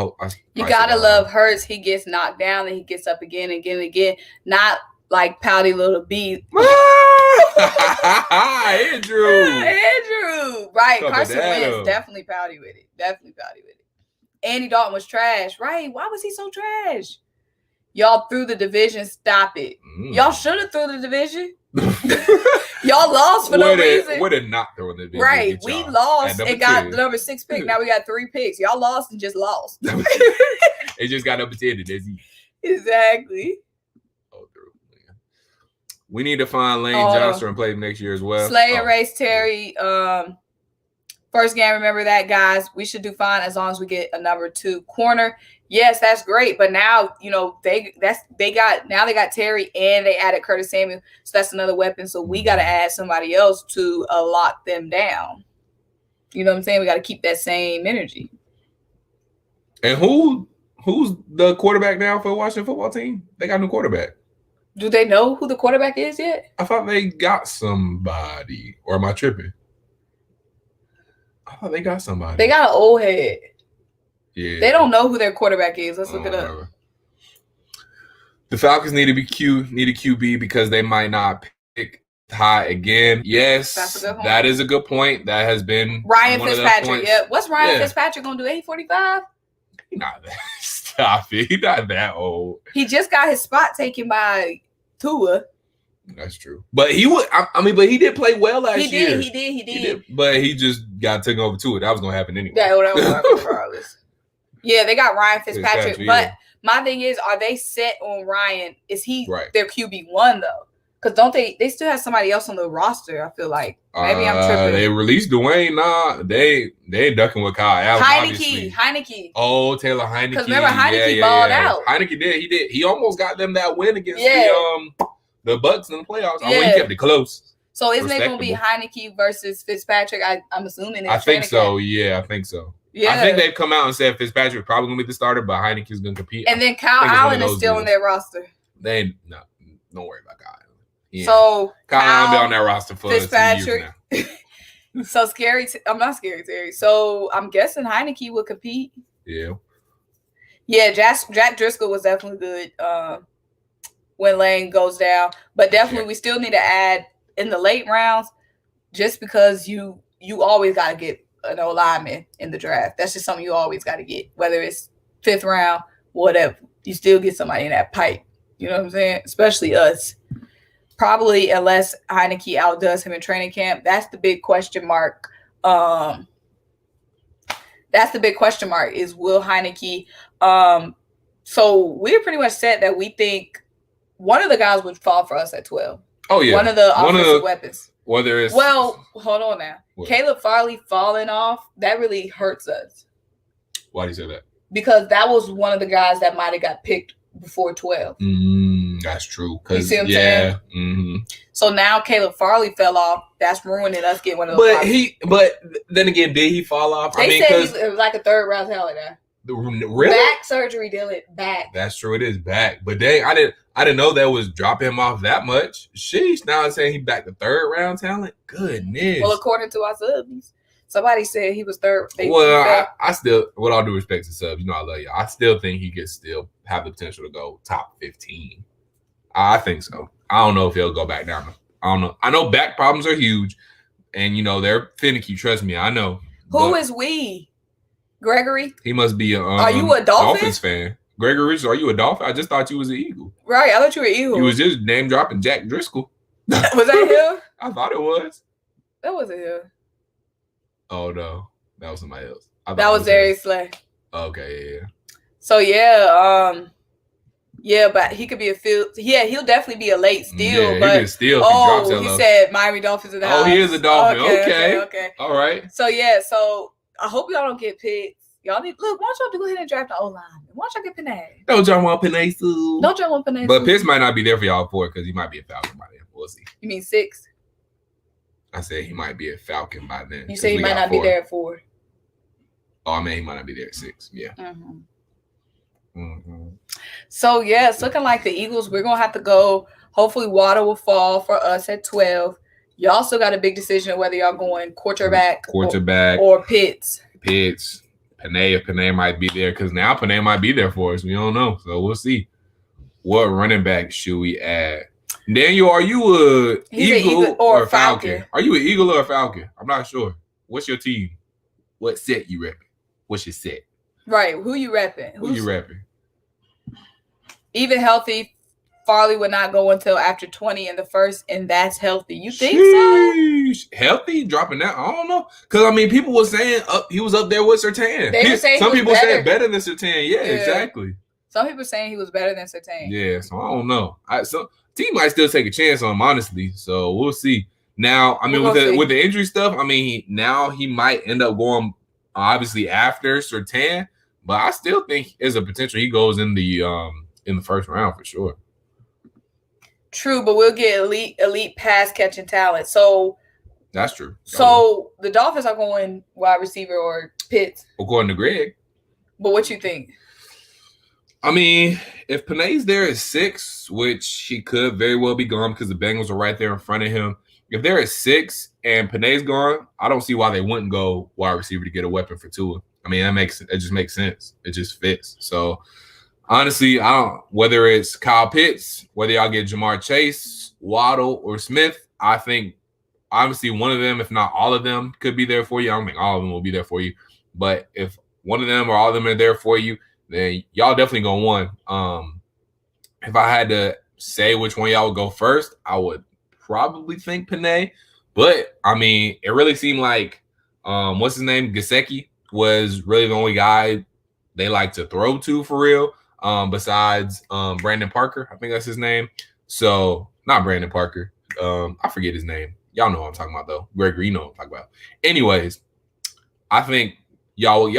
You gotta love Hurts. He gets knocked down and he gets up again and again and again. Not like pouty little B. Andrew. Right. Carson Wentz definitely pouty with it. Andy Dalton was trash. Right. Why was he so trash? Y'all threw the division. Stop it. Y'all should have threw the division. Y'all lost for no reason. We're not throwing the division. Right. We lost and got the number 6 pick. Now we got 3 picks. Y'all lost and just lost. It just got number 10. Exactly. We need to find Lane Johnson and play him next year as well. Slay erased Terry. First game, remember that, guys. We should do fine as long as we get a number 2 corner. Yes, that's great. But now, they got Terry and they added Curtis Samuel. So that's another weapon. So we got to add somebody else to lock them down. You know what I'm saying? We got to keep that same energy. And who's the quarterback now for the Washington football team? They got a new quarterback. Do they know who the quarterback is yet? I thought they got somebody. Or am I tripping? I thought they got somebody. They got an old head. Yeah. They don't know who their quarterback is. Let's look it up. The Falcons need a QB because they might not pick high again. Yes, that is a good point. That has been Ryan Fitzpatrick. Yeah. What's Ryan Fitzpatrick gonna do? 845? He's not that. Stop it. He's not that old. He just got his spot taken by Tua. That's true. But he would. But he did play well last year. He did. But he just got taken over to it. That was gonna happen anyway. That was regardless. Yeah, they got Ryan Fitzpatrick. But my thing is, are they set on Ryan? Is he their QB1 though? Because don't they still have somebody else on the roster? I feel like maybe I'm tripping. They released Dwayne. Nah, they ducking with Kyle Allen. Heineke. Oh, Taylor Heineke. Because remember Heineke balled out. Heineke did. He did. He almost got them that win against the Bucks in the playoffs. Yeah. He kept it close. So isn't it going to be Heineke versus Fitzpatrick? I'm assuming. I think so. Yeah, I think so. Yeah. I think they've come out and said Fitzpatrick probably going to be the starter, but Heineke's going to compete. And then Kyle Allen is still on their roster. Don't worry about Kyle. Yeah. So Kyle Allen be on that roster for Fitzpatrick. So scary. I'm not scary, Terry. So I'm guessing Heineke will compete. Yeah. Yeah, Jack Driscoll was definitely good when Lane goes down. But definitely we still need to add in the late rounds just because you always got to get an O-lineman in the draft. That's just something you always got to get, whether it's 5th round, whatever. You still get somebody in that pipe. You know what I'm saying? Especially us. Probably unless Heineke outdoes him in training camp. That's the big question mark. Is will Heineke. So we're pretty much set that we think one of the guys would fall for us at 12. Oh, yeah. One of the offensive weapons. Whether it's hold on now. What? Caleb Farley falling off, that really hurts us. Why do you say that? Because that was one of the guys that might have got picked before 12. That's true. You see what I'm saying? Mm-hmm. So now Caleb Farley fell off. That's ruining us getting one of those. But then again, did he fall off? They said it was like a 3rd round talent now. Really? Back surgery, Dylan. Back. That's true. It is back. But I didn't know that was dropping him off that much. Sheesh. Now I'm saying he back to 3rd round talent. Goodness. Well, according to our subbies. Somebody said he was third. I still, with all due respect to Subs, I love you. I still think he could still have the potential to go top 15. I think so. I don't know if he'll go back down. I don't know. I know back problems are huge, and they're finicky. Trust me, I know. Who is we? Gregory? He must be a. Are you a Dolphins fan? Gregory, are you a Dolphin? I just thought you was an Eagle. Right, I thought you were an Eagle. You was just name dropping Jack Driscoll. Was that him? I thought it was. That wasn't him. Oh no, that was somebody else. That was Darius Slay. Okay, yeah. So but he could be a field. Yeah, he'll definitely be a late steal. Yeah, but he can steal. He said Miami Dolphins in the house. Oh, he is a Dolphin. Okay. All right. So I hope y'all don't get picked. Y'all need why don't y'all go ahead and draft the O-line? Why don't y'all get Panay? Don't y'all want Panay too? Don't y'all want Panay? But Pitts might not be there for y'all for because he might be a Falcon by then. We'll see. You mean 6? I said he might be a Falcon by then. You say he might not be there at 4. Oh, I mean he might not be there at 6. Yeah. So it's looking like the Eagles. We're gonna have to go. Hopefully, Wado will fall for us at 12. Y'all still got a big decision whether y'all going quarterback or Pitts. Panay, if Panay might be there, because now Panay might be there for us. We don't know. So we'll see. What running back should we add? Daniel, are you a Eagle or a Falcon? Are you an Eagle or a Falcon? I'm not sure. What's your team? What set you repping? What's your set? Right. Who you repping? Who you repping? Even healthy, Farley would not go until after 20 in the first, and that's healthy. You think so? Healthy? Dropping that? I don't know. Because, people were saying he was up there with Surtain. They were saying some people said better than Surtain. Yeah, exactly. Some people saying he was better than Surtain. Yeah, so I don't know. Team might still take a chance on him, honestly. So we'll see. Now, with the injury stuff, now he might end up going obviously after Surtain, but I still think there's a potential he goes in the first round for sure. True, but we'll get elite pass catching talent. So that's true. So the Dolphins are going wide receiver or Pitts, according to Greg. But what you think? If Panay's there at 6, which he could very well be gone because the Bengals are right there in front of him. If they're at 6 and Panay's gone, I don't see why they wouldn't go wide receiver to get a weapon for Tua. It just makes sense. It just fits. So honestly, whether it's Kyle Pitts, whether y'all get Jamar Chase, Waddle, or Smith, I think obviously one of them, if not all of them, could be there for you. I don't think all of them will be there for you. But if one of them or all of them are there for you, then y'all definitely go one. If I had to say which one y'all would go first, I would probably think Panay. But, it really seemed like, what's his name? Gesicki was really the only guy they like to throw to for real, besides Brandon Parker. I think that's his name. So, not Brandon Parker. I forget his name. Y'all know what I'm talking about, though. Gregory, you know what I'm talking about. Anyways, I think y'all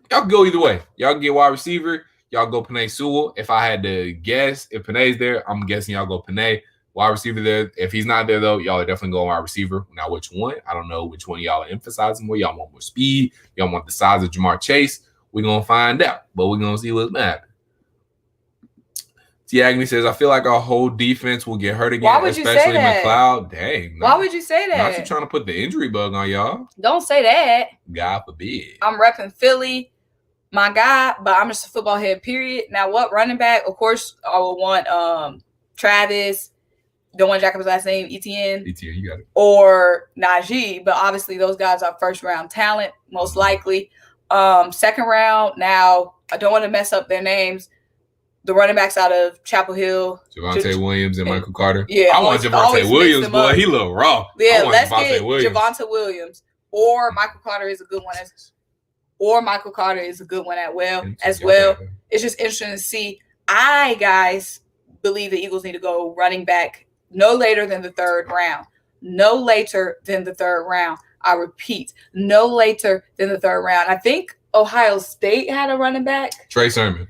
can go either way. Y'all can get wide receiver. Y'all go Panay Sewell. If I had to guess, if Panay's there, I'm guessing y'all go Panay. Wide receiver there. If he's not there, though, y'all are definitely going wide receiver. Now, which one? I don't know which one y'all are emphasizing more. Y'all want more speed. Y'all want the size of Jamar Chase. We're going to find out, but we're going to see what's going to happen. T. Agnew says, I feel like our whole defense will get hurt again, Why would you especially say that? McLeod. Dang. Why would you say that? Not you trying to put the injury bug on y'all. Don't say that. God forbid. I'm repping Philly, my guy, but I'm just a football head, period. Now, what running back? Of course, I would want Travis. Don't want Jacob's last name, Etienne. Etienne, you got it. Or Najee, but obviously those guys are first-round talent, most likely. Second round, now, I don't want to mess up their names. The running backs out of Chapel Hill. Javonte Williams and Michael Carter. Yeah. I want Javonte Williams, boy. He look raw. Yeah, let's get Javonte Williams. Or Michael Carter is a good one. As well. It's just interesting to see. I, guys, believe the Eagles need to go running back no later than the third round. No later than the third round. I repeat, no later than the third round. I think Ohio State had a running back. Trey Sermon.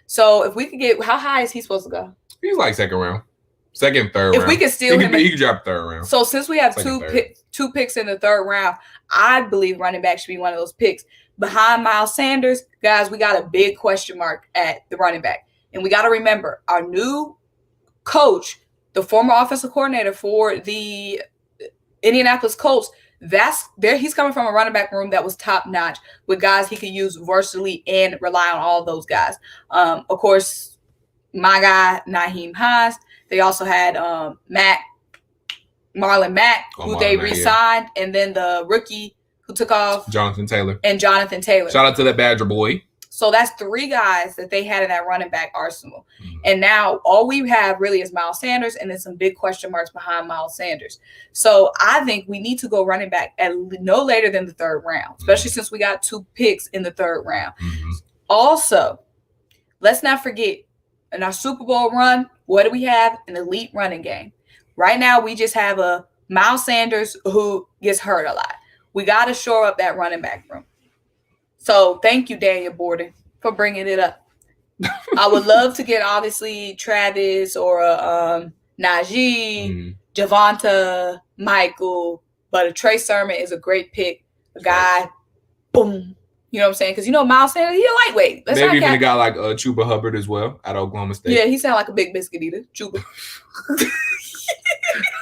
So if we could get, how high is he supposed to go? He's like second round. Third round. If we could steal him. He could drop third round. So since we have two picks in the third round, I believe running back should be one of those picks. Behind Miles Sanders, guys, we got a big question mark at the running back. And we got to remember, our new coach, the former offensive coordinator for the Indianapolis Colts, He's coming from a running back room that was top notch with guys he could use versatily and rely on all those guys. Of course, my guy Nyheim Hines. They also had MACK, Marlon Mack, who they re-signed, and then the rookie who took off, Jonathan Taylor. Shout out to that Badger boy. So that's 3 guys that they had in that running back arsenal. And now all we have really is Miles Sanders, and then some big question marks behind Miles Sanders. So I think we need to go running back at no later than the 3rd round, especially since we got 2 picks in the 3rd round. Also, let's not forget, in our Super Bowl run, what do we have? An elite running game. Right now, we just have a Miles Sanders who gets hurt a lot. We got to shore up that running back room. So thank you, Daniel Borden, for bringing it up. I would love to get, obviously, Travis or Najee, Javonta, Michael, but a Trey Sermon is a great pick. A guy, boom. You know what I'm saying? Because, Miles Sanders, he's a lightweight. Maybe even a guy like Chuba Hubbard as well out of Oklahoma State. Yeah, he sounds like a big biscuit eater. Chuba.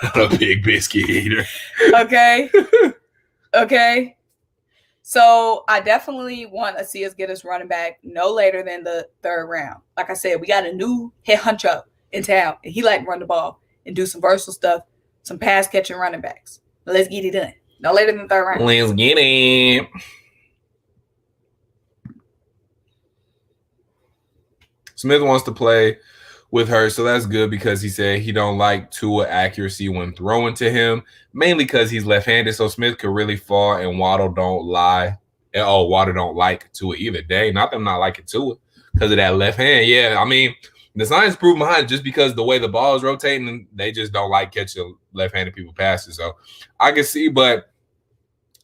Not a big biscuit eater. Okay. So I definitely want to see us get us running back no later than the 3rd round. Like I said, we got a new head huncho in town, and he like to run the ball and do some versatile stuff, some pass catching running backs. Let's get it done. No later than the 3rd round. Let's get it. Smith wants to play with her, so that's good because he said he don't like Tua accuracy when throwing to him, mainly because he's left-handed, so Smith could really fall, and Waddle don't like Tua either. Dang, not them not liking Tua because of that left hand. Yeah, I mean, the science proved behind it just because the way the ball is rotating, they just don't like catching left-handed people passes. So I can see, but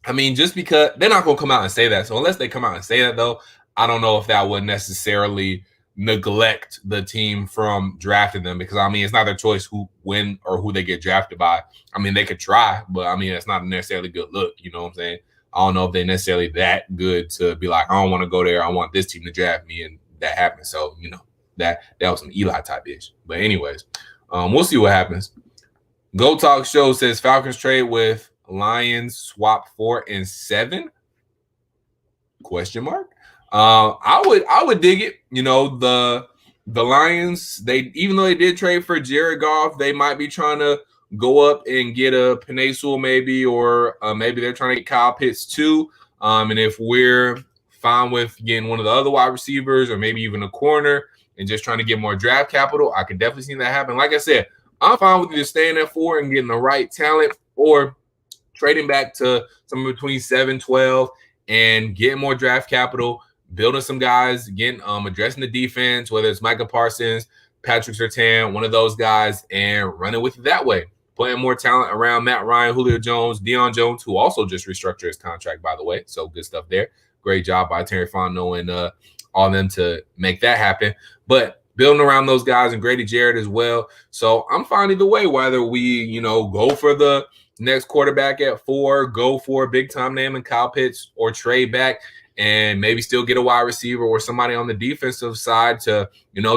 I mean, just because they're not going to come out and say that. So unless they come out and say that, though, I don't know if that would necessarily neglect the team from drafting them because, I mean, it's not their choice when or who they get drafted by. I mean, they could try, but, I mean, it's not necessarily a good look. You know what I'm saying? I don't know if they're necessarily that good to be like, I don't want to go there. I want this team to draft me, and that happened. So, that was some Eli type ish. But anyways, we'll see what happens. Go Talk Show says Falcons trade with Lions swap 4 and 7? ? I would dig it. The Lions, even though they did trade for Jared Goff, they might be trying to go up and get a Penei Sewell maybe, or maybe they're trying to get Kyle Pitts too. And if we're fine with getting one of the other wide receivers or maybe even a corner and just trying to get more draft capital, I could definitely see that happen. Like I said, I'm fine with either staying at 4 and getting the right talent or trading back to somewhere between 7, 12 and getting more draft capital, building some guys, again, addressing the defense, whether it's Micah Parsons, Patrick Surtain, one of those guys, and running with it that way. Playing more talent around Matt Ryan, Julio Jones, Deion Jones, who also just restructured his contract, by the way. So good stuff there. Great job by Terry Fontenot and all them to make that happen. But building around those guys and Grady Jarrett as well. So I'm fine either way, whether we, go for the next quarterback at 4, go for a big-time name in Kyle Pitts, or trade back and maybe still get a wide receiver or somebody on the defensive side to,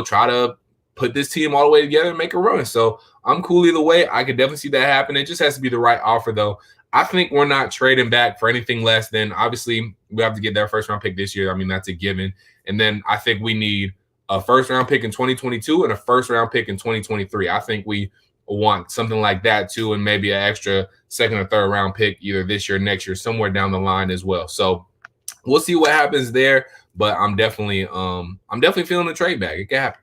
try to put this team all the way together and make a run. So I'm cool either way. I could definitely see that happen. It just has to be the right offer, though. I think we're not trading back for anything less than, obviously, we have to get that first-round pick this year. I mean, that's a given. And then I think we need a first-round pick in 2022 and a first-round pick in 2023. I think we want something like that, too, and maybe an extra second or third-round pick either this year or next year, somewhere down the line as well. So we'll see what happens there, but I'm definitely feeling the trade back. It can happen.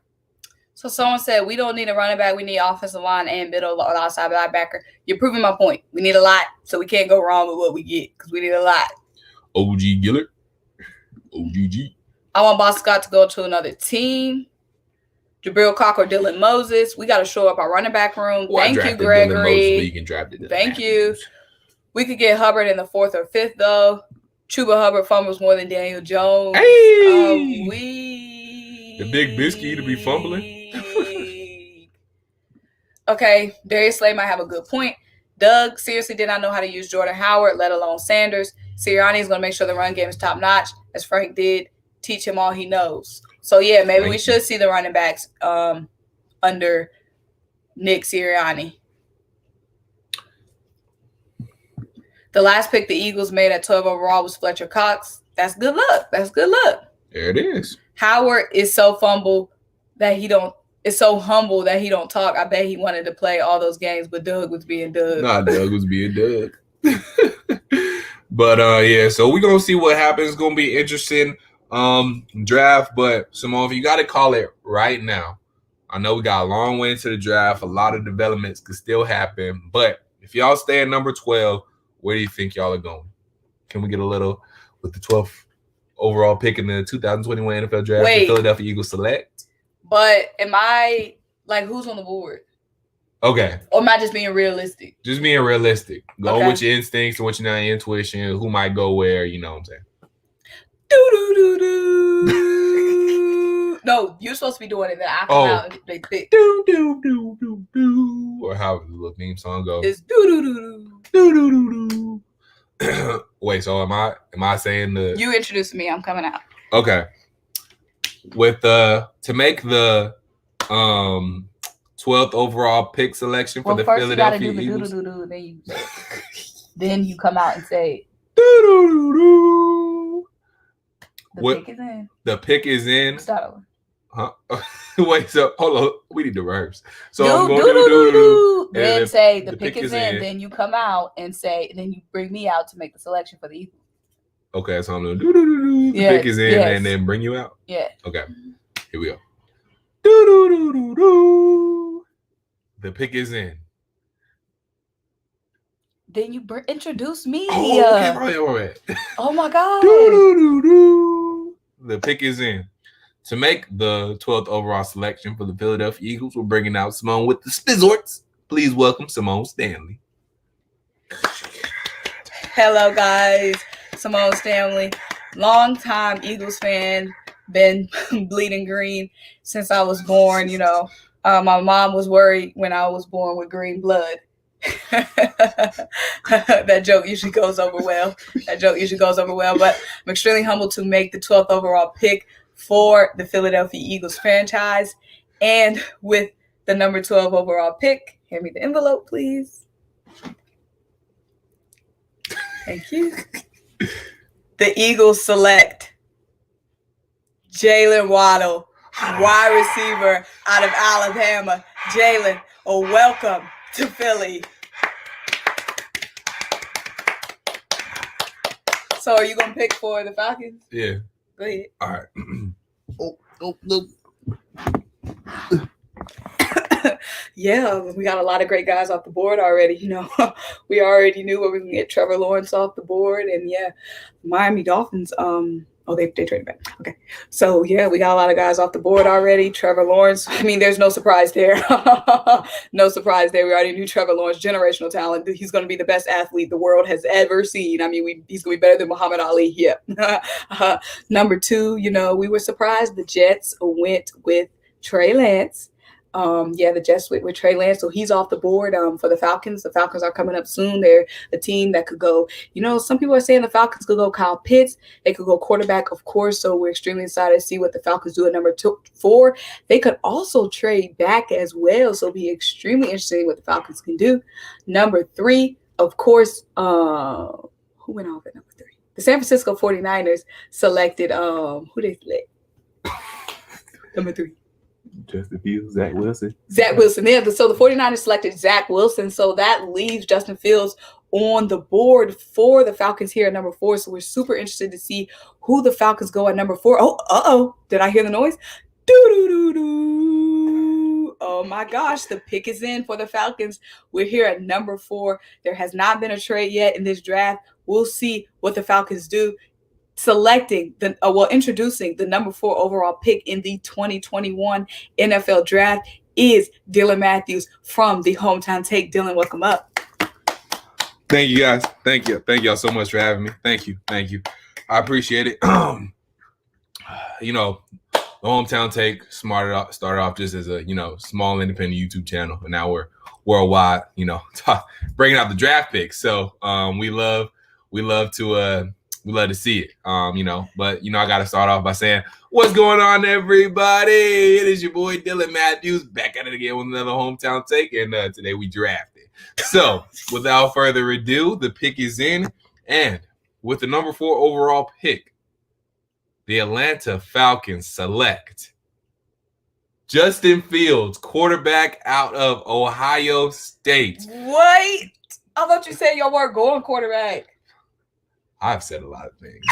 So someone said we don't need a running back. We need offensive line and middle or outside linebacker. You're proving my point. We need a lot, so we can't go wrong with what we get because we need a lot. OG Gillard. OGG. I want Boss Scott to go to another team. Jabril Cocker, Dylan Moses. We got to show up our running back room. Thank you, Gregory. Thank you. We could get Hubbard in the 4th or 5th, though. Chuba Hubbard fumbles more than Daniel Jones. Hey! The big biscuit to be fumbling. Okay, Darius Slay might have a good point. Doug seriously did not know how to use Jordan Howard, let alone Sanders. Sirianni is going to make sure the run game is top-notch, as Frank did. Teach him all he knows. So, yeah, maybe we should see the running backs under Nick Sirianni. The last pick the Eagles made at 12 overall was Fletcher Cox. That's good luck. That's good luck. There it is. Howard is so humble that he don't talk. I bet he wanted to play all those games, but Doug was being Doug. Nah, Doug was being Doug. But yeah, so we're gonna see what happens. It's gonna be interesting draft. But Symone, if you gotta call it right now, I know we got a long way into the draft. A lot of developments could still happen. But if y'all stay at number 12, where do you think y'all are going? Can we get a little with the 12th overall pick in the 2021 NFL draft? The Philadelphia Eagles select. But am I like who's on the board? Okay. Or am I just being realistic? Just being realistic. Go with your instincts and what your intuition. Who might go where? You know what I'm saying? No, you're supposed to be doing it. Then I come out and they pick. Or how the little theme song goes. It's do. Wait, so am I saying the? You introduced me. I'm coming out. Okay. With to make the 12th overall pick selection for the Philadelphia Eagles. Then you come out and say. The pick is in. The pick is in. Start over. Huh? Wait, so hold on. We need to rehearse. So I'm going to then say the pick is in. Then you come out and say, then you bring me out to make the selection for the Eagles. Okay, so I'm going to do. The pick is in and then bring you out. Yeah. Okay. Here we go. The pick is in. Then you introduce me. Oh, okay, right. Oh my God. The pick is in. To make the 12th overall selection for the Philadelphia Eagles, we're bringing out Symone with the Sports. Please welcome Symone Stanley. Hello, guys. Symone Stanley, longtime Eagles fan, been bleeding green since I was born. You know, my mom was worried when I was born with green blood. That joke usually goes over well. But I'm extremely humbled to make the 12th overall pick for the Philadelphia Eagles franchise. And with the number 12 overall pick, hand me the envelope, please. Thank you. The Eagles select Jaylen Wado, wide receiver out of Alabama. Jaylen, welcome to Philly. So are you going to pick for the Falcons? Yeah. Go ahead. All right. Yeah, we got a lot of great guys off the board already. You know, we already knew we were going to get Trevor Lawrence off the board. And, yeah, Miami Dolphins, they traded back. Okay. So, yeah, we got a lot of guys off the board already. Trevor Lawrence. I mean, there's no surprise there. No surprise there. We already knew Trevor Lawrence, generational talent. He's going to be the best athlete the world has ever seen. I mean, he's going to be better than Muhammad Ali. Yeah. Number 2, you know, we were surprised the Jets went with Trey Lance. The Jets with Trey Lance, so he's off the board for the Falcons. The Falcons are coming up soon. They're a team that could go, you know, some people are saying the Falcons could go Kyle Pitts. They could go quarterback, of course, so we're extremely excited to see what the Falcons do at number 4. They could also trade back as well, so it'll be extremely interesting what the Falcons can do. Number 3, of course, who went off at number 3? The San Francisco 49ers selected, who they select? Number 3. Justin Fields, Zach Wilson. Yeah, so the 49ers selected Zach Wilson, so that leaves Justin Fields on the board for the Falcons here at number 4. So we're super interested to see who the Falcons go at number 4. Oh, did I hear the noise? Doo-doo-doo-doo. Oh my gosh, the pick is in for the Falcons. We're here at number 4. There has not been a trade yet in this draft. We'll see what the Falcons do. Introducing the number 4 overall pick in the 2021 NFL draft is Dylan Matthews from the Hometown Take. Dylan, welcome up. Thank you, guys. Thank y'all so much for having me. Thank you. I appreciate it. You know, the Hometown Take started off just as a, you know, small independent YouTube channel, and now we're worldwide, you know, bringing out the draft picks. So we love to see it, you know. But, you know, I got to start off by saying, what's going on, everybody? It is your boy, Dylan Matthews, back at it again with another Hometown Take. And today we drafted. So, without further ado, the pick is in. And with the number 4 overall pick, the Atlanta Falcons select Justin Fields, quarterback out of Ohio State. What? I thought you said y'all weren't going quarterback. I've said a lot of things.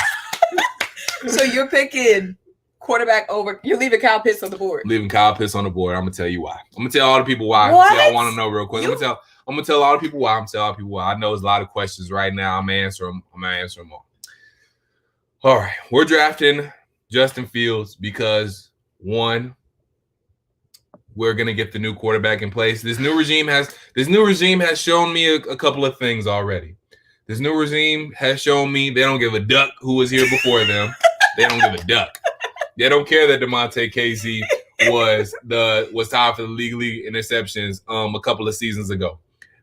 So you're picking quarterback over. You're leaving Kyle Pitts on the board. Leaving Kyle Pitts on the board. I'm gonna tell you why. I'm gonna tell all the people why. What? Y'all want to know real quick. I'm gonna tell all the people why. I know there's a lot of questions right now. I'm gonna answer them all. All right, we're drafting Justin Fields because one, we're gonna get the new quarterback in place. This new regime has shown me a couple of things already. This new regime has shown me they don't give a duck who was here before them. They don't give a duck. They don't care that DeMonte Casey was tied for the league interceptions a couple of seasons ago.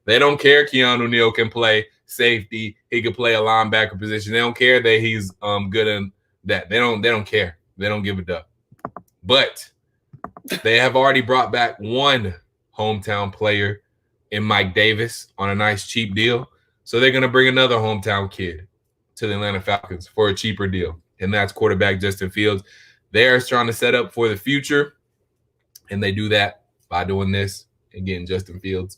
They don't care Keanu Neal can play safety. He can play a linebacker position. They don't care that he's good in that. They don't care. They don't give a duck. But they have already brought back one hometown player in Mike Davis on a nice cheap deal. So they're going to bring another hometown kid to the Atlanta Falcons for a cheaper deal. And that's quarterback Justin Fields. They're trying to set up for the future. And they do that by doing this and getting Justin Fields.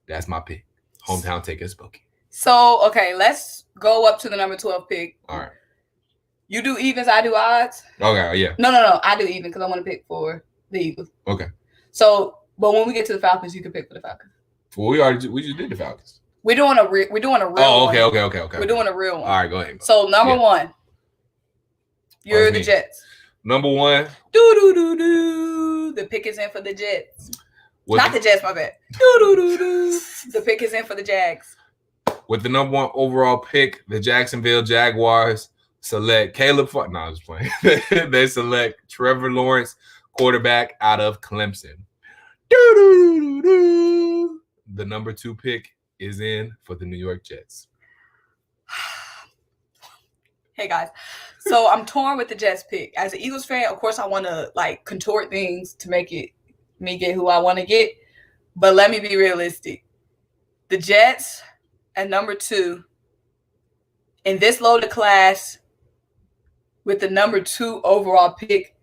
That's my pick. Hometown take us spoken. So, okay, let's go up to the number 12 pick. All right. You do evens, I do odds? Okay, yeah. No. I do even because I want to pick for the Eagles. Okay. So, but when we get to the Falcons, you can pick for the Falcons. Well, we just did the Falcons. We're doing a real Oh, okay. We're doing a real one. All right, go ahead. So, number 1, you're the Jets. Number 1. The pick is in for the Jets. Not the Jets, my bad. The pick is in for the Jags. With the number 1 overall pick, the Jacksonville Jaguars select Caleb. No, I'm just playing. They select Trevor Lawrence, quarterback out of Clemson. The number 2 pick is in for the New York Jets. Hey guys, so I'm torn with the Jets pick. As an Eagles fan, of course, I want to contort things to make it me get who I want to get. But let me be realistic. The Jets at number 2 in this loaded class with the number 2 overall pick.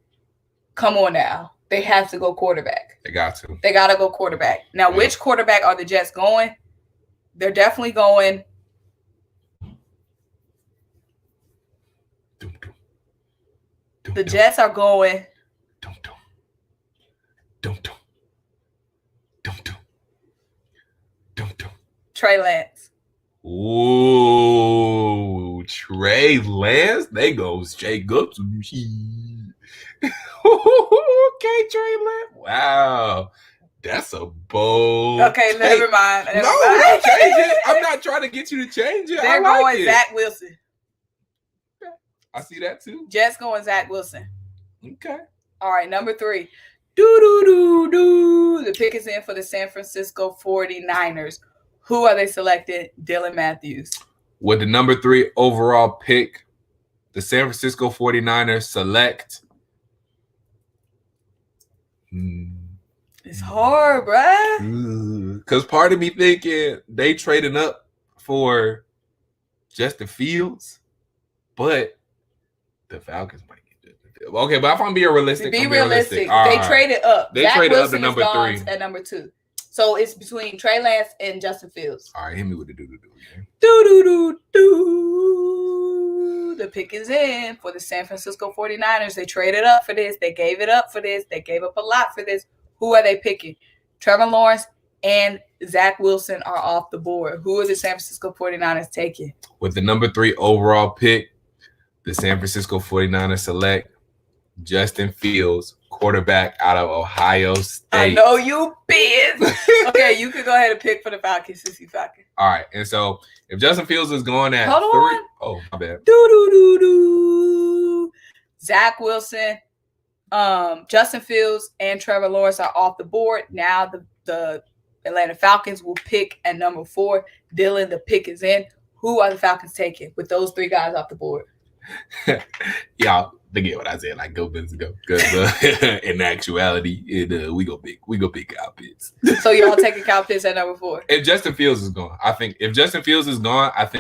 Come on now. They have to go quarterback. They got to. They got to go quarterback. Now, which quarterback are the Jets going? They're definitely going. The Jets are going. Trey Lance. Ooh, Trey Lance. They goes Jacobs. Okay, Trey Lance. Wow. That's a bold. Okay, never mind. No, don't change it. I'm not trying to get you to change it. They're going Zach Wilson. I see that too. Jets going Zach Wilson. Okay. All right, number 3. The pick is in for the San Francisco 49ers. Who are they selecting? Dylan Matthews. With the number 3 overall pick, the San Francisco 49ers select. It's hard, bruh. Because part of me thinking they trading up for Justin Fields, but the Falcons might get Justin Fields. Okay, but if I'm being realistic, Be realistic. All they right. traded up. They Zach traded Wilson up to number 3. At number 2. So it's between Trey Lance and Justin Fields. All right, hit me with the do-do-do. The pick is in for the San Francisco 49ers. They traded up for this. They gave it up for this. They gave up a lot for this. Who are they picking? Trevor Lawrence and Zach Wilson are off the board. Who are the San Francisco 49ers taking? With the number 3 overall pick, the San Francisco 49ers select Justin Fields, quarterback out of Ohio State. I know you biz. Okay, you can go ahead and pick for the Falcons since you Falcon. All right, and so if Justin Fields is going at Hold 3, on. oh my bad. Zach Wilson, Justin Fields, and Trevor Lawrence are off the board. Now the Atlanta Falcons will pick at number 4. Dylan, the pick is in. Who are the Falcons taking with those 3 guys off the board? Yeah, Forget what I said. Like, go Benz, go. Because in actuality, we go big Kyle Pitts. So y'all taking Kyle Pitts at number 4? If Justin Fields is gone, I think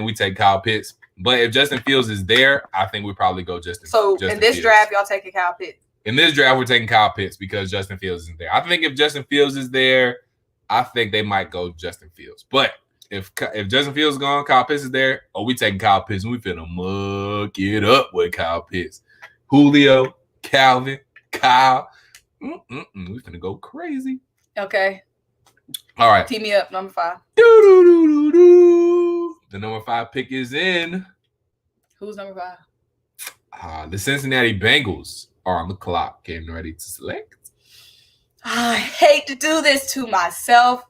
we take Kyle Pitts. But if Justin Fields is there, I think we probably go Justin. So Justin in this Fields. draft, y'all taking Kyle Pitts. In this draft, we're taking Kyle Pitts because Justin Fields isn't there. I think if Justin Fields is there, I think they might go Justin Fields. But if Justin Fields is gone, Kyle Pitts is there, we taking Kyle Pitts, and we finna mug it up with Kyle Pitts. Julio, Calvin, Kyle. We finna go crazy. Okay. All right. Tee me up, number 5. The number 5 pick is in. Who's number 5? The Cincinnati Bengals are on the clock, getting ready to select. I hate to do this to myself,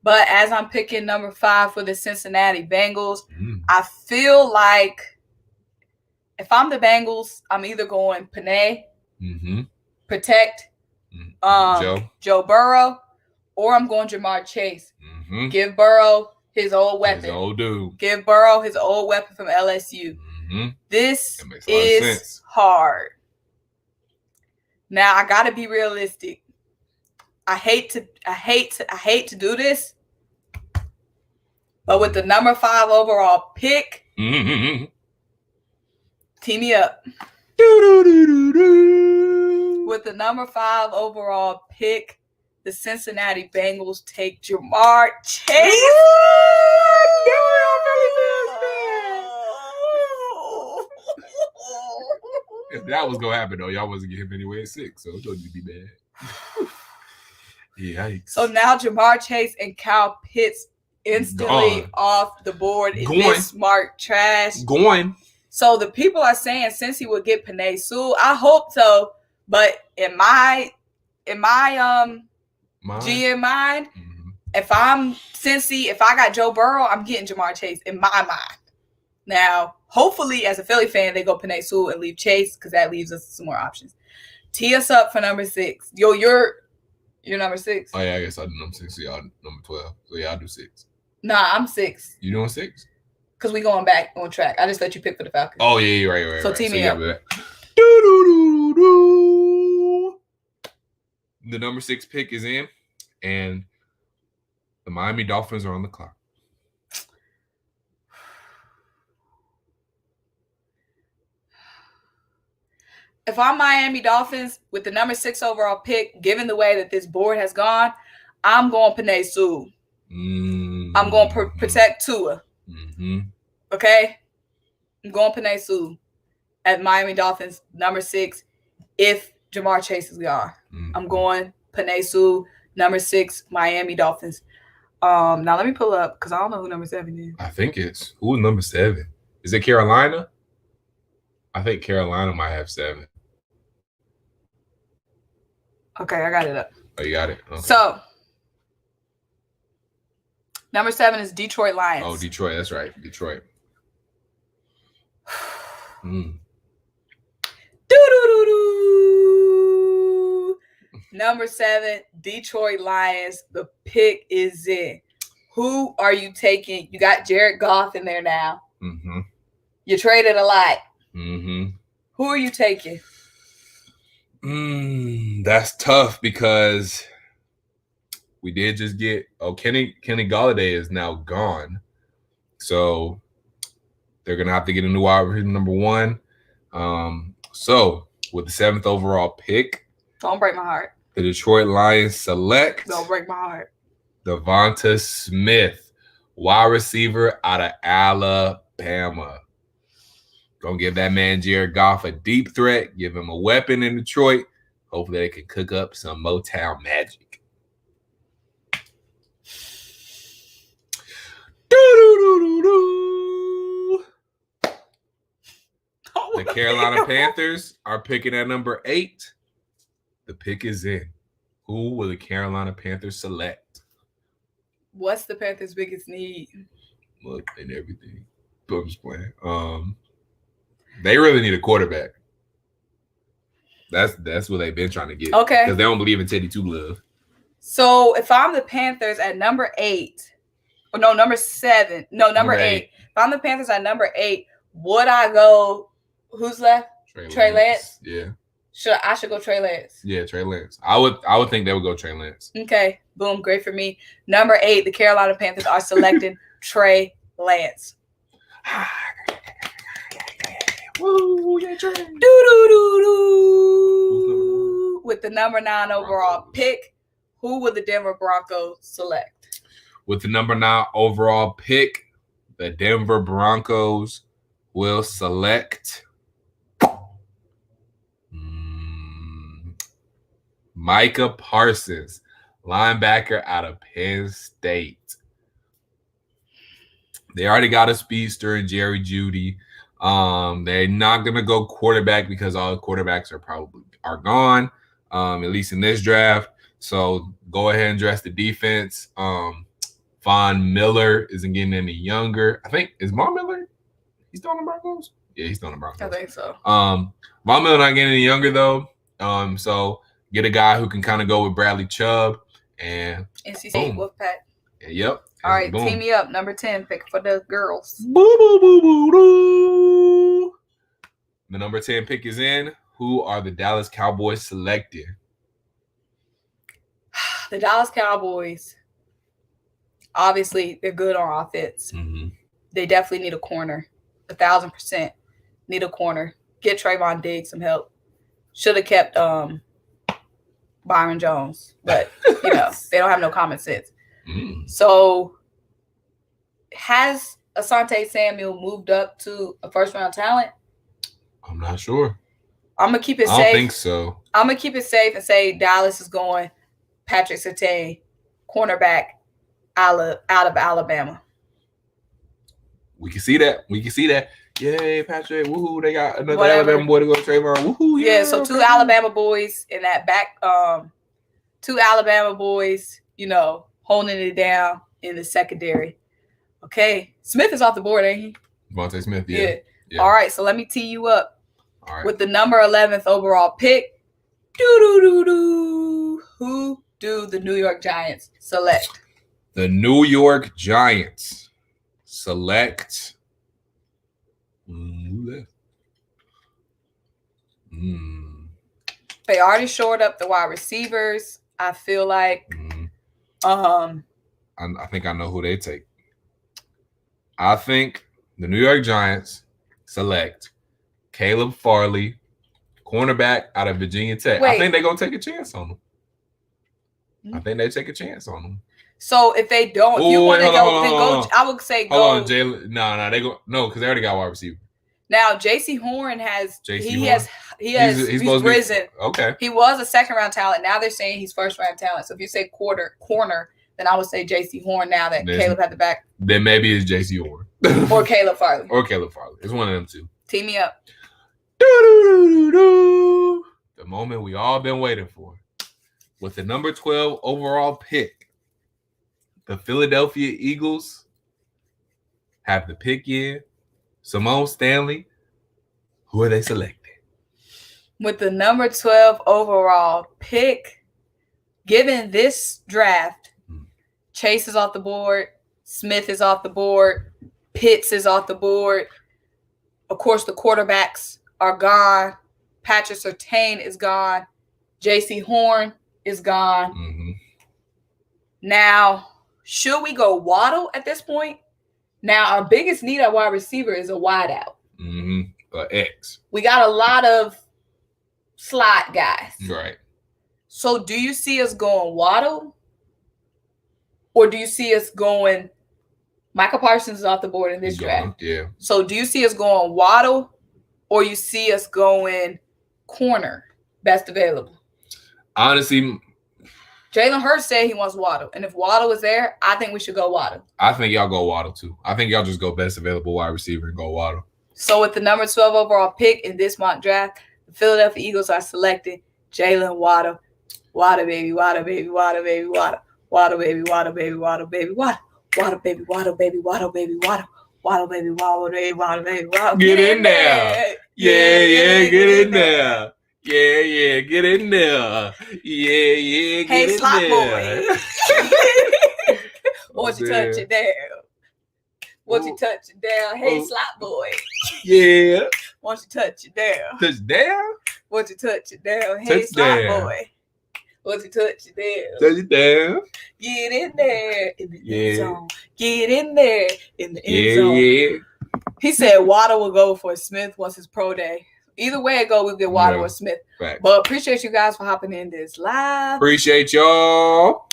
but as I'm picking number 5 for the Cincinnati Bengals, I feel like if I'm the Bengals, I'm either going Panay, protect Joe Burrow, or I'm going Jamar Chase. Give Burrow his old weapon. His old dude. Give Burrow his old weapon from LSU. This is hard. Now I gotta be realistic. I hate to do this, but with the number 5 overall pick, tee me up. With the number 5 overall pick, the Cincinnati Bengals take Jamar Chase. If that was gonna happen though, y'all wasn't getting him anyway at 6, so it don't need to be bad. Yikes. So now Jamar Chase and Kyle Pitts instantly off the board in this smart trash. So the people are saying Cincy will get Panay Sewell. I hope so, but in my GM mind, if I'm Cincy, if I got Joe Burrow, I'm getting Jamar Chase in my mind. Now, hopefully, as a Philly fan, they go Panay Sewell and leave Chase because that leaves us some more options. Tee us up for number 6. Yo, you're number 6. Oh yeah, I guess I do number 6. So y'all number 12. So yeah, I'll do 6. Nah, I'm 6. You doing 6? Because we going back on track. I just let you pick for the Falcons. Oh yeah, you're right. So tee me up. The number 6 pick is in, and the Miami Dolphins are on the clock. If I'm Miami Dolphins with the number 6 overall pick, given the way that this board has gone, I'm going Panay Sewell. I'm going to protect Tua. Okay? I'm going Panay Sewell at Miami Dolphins, number 6, if Jamar Chase is gone. I'm going Panay Sewell, number 6, Miami Dolphins. Now let me pull up because I don't know who number 7 is. I think it's who's number 7. Is it Carolina? I think Carolina might have 7. Okay, I got it up. Oh, you got it. Okay. So number 7 is Detroit Lions. Oh, Detroit. That's right. Detroit. Number 7, Detroit Lions. The pick is in. Who are you taking? You got Jared Goff in there now. You traded a lot. Who are you taking? That's tough because we did just get Kenny Golladay is now gone. So they're gonna have to get a new wide receiver number 1. So with the 7th overall pick, don't break my heart. The Detroit Lions select. Don't break my heart. Devonta Smith, wide receiver out of Alabama. Gonna give that man Jared Goff a deep threat. Give him a weapon in Detroit. Hopefully they can cook up some Motown magic. The Carolina Panthers are picking at number 8. The pick is in. Who will the Carolina Panthers select? What's the Panthers' biggest need? Look, and everything. I'm just playing. They really need a quarterback. That's what they've been trying to get. Okay. Because they don't believe in Teddy Two Glove. So if I'm the Panthers at number 8, or no, number 7. No, number 8. If I'm the Panthers at number 8, would I go? Who's left? Trey Lance? Yeah. I should go Trey Lance. Yeah, Trey Lance. I would think they would go Trey Lance. Okay. Boom. Great for me. Number 8, the Carolina Panthers are selecting Trey Lance. Woo, yeah, Trey. Do-do-do-do. With the number 9 overall pick, who will the Denver Broncos select? With the number 9 overall pick, the Denver Broncos will select Micah Parsons, linebacker out of Penn State. They already got a speedster in Jerry Jeudy. They're not gonna go quarterback because all the quarterbacks are gone, at least in this draft. So go ahead and dress the defense. Von Miller isn't getting any younger. I think is Von Miller. He's still on the Broncos. Yeah, he's still on the Broncos. I think so. Von Miller not getting any younger though. So get a guy who can kind of go with Bradley Chubb and NC State Wolfpack. Yep. All right, team me up. Number 10 pick for the girls. Boo, boo, boo, boo, boo. The number 10 pick is in. Who are the Dallas Cowboys selecting? The Dallas Cowboys, obviously, they're good on offense. Mm-hmm. They definitely need a corner. 1,000% need a corner. Get Trayvon Diggs some help. Should have kept Byron Jones, but, they don't have no common sense. So, has Asante Samuel moved up to a first-round talent? I'm not sure. I'm going to keep it safe. I don't think so. I'm going to keep it safe and say Dallas is going Patrick Surtain, cornerback out of Alabama. We can see that. Yay, Patrick. Woohoo. They got another Alabama boy to go Trayvon. Woohoo. Yeah, so 2 Alabama boys in that back. 2 Alabama boys, holding it down in the secondary. Okay. Smith is off the board, ain't he? Devontae Smith, yeah. All right, so let me tee you up. All right. With the number 11th overall pick, who do the New York Giants select? The New York Giants select. They already shored up the wide receivers. I feel like. I think I know who they take. I think the New York Giants select Caleb Farley, cornerback out of Virginia Tech. I think they're going to take a chance on him. I think they take a chance on him. So if they don't, if you want to go, then go. I would say go. Hold on, Jaylen. No, they go. No, because they already got wide receiver. Now J.C. Horn has. He's risen. Okay. He was a second-round talent. Now they're saying he's first-round talent. So if you say corner, then I would say J.C. Horn. Now that Caleb had the back. Then maybe it's J.C. Horn or Caleb Farley. It's one of them two. Team me up. The moment we all been waiting for. With the number 12 overall pick, the Philadelphia Eagles have the pick in. Symone Stanley, who are they selecting? With the number 12 overall pick, given this draft, Chase is off the board, Smith is off the board, Pitts is off the board. Of course, the quarterbacks are gone. Patrick Surtain is gone. J.C. Horn is gone. Mm-hmm. Now, should we go Waddle at this point? Now, our biggest need at wide receiver is a wideout. X. We got a lot of slot guys. Right. So, do you see us going Waddle? Or do you see us going Micah Parsons is off the board in this draft? Yeah. So, do you see us going Waddle or you see us going corner, best available? Honestly, Jalen Hurts said he wants Waddle. And if Waddle is there, I think we should go Waddle. I think y'all go Waddle too. I think y'all just go best available wide receiver and go Waddle. So with the number 12 overall pick in this mock draft, the Philadelphia Eagles are selecting Jaylen Wado. Waddle, baby, Waddle, baby, Waddle, baby, Waddle. Waddle, baby, Waddle, baby, Waddle, baby, Waddle. Waddle, baby, Waddle, baby, Waddle, baby, Waddle. Waddle, baby, Waddle, baby, Waddle, baby, Waddle. Get in there. Yeah, get in there. Yeah, get in there. Yeah, get in slot there. Boy. Won't you touch it down? Won't you touch it down? Hey, slot boy. Yeah. Won't you touch it down? Touchdown. Won't you touch it down? Hey, slot boy. Won't you touch it down? Touch it down. Get in there in the end zone. Get in there in the end zone. Yeah. He said Wado will go for Smith once his pro day. Either way it go, we'll get Wado or Smith. Right. But appreciate you guys for hopping in this live. Appreciate y'all.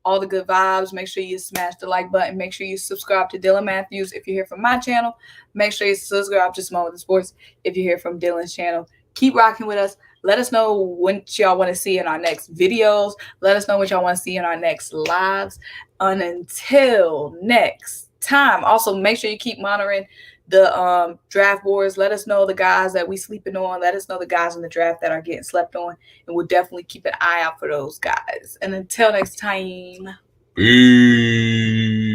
All the good vibes. Make sure you smash the like button. Make sure you subscribe to Dylan Matthews if you're here from my channel. Make sure you subscribe to SymoneWithTheSports if you're here from Dylan's channel. Keep rocking with us. Let us know what y'all want to see in our next videos. Let us know what y'all want to see in our next lives. And until next time, also make sure you keep monitoring the draft boards. Let us know the guys that we sleeping on. Let us know the guys in the draft that are getting slept on. And we'll definitely keep an eye out for those guys. And until next time. Peace.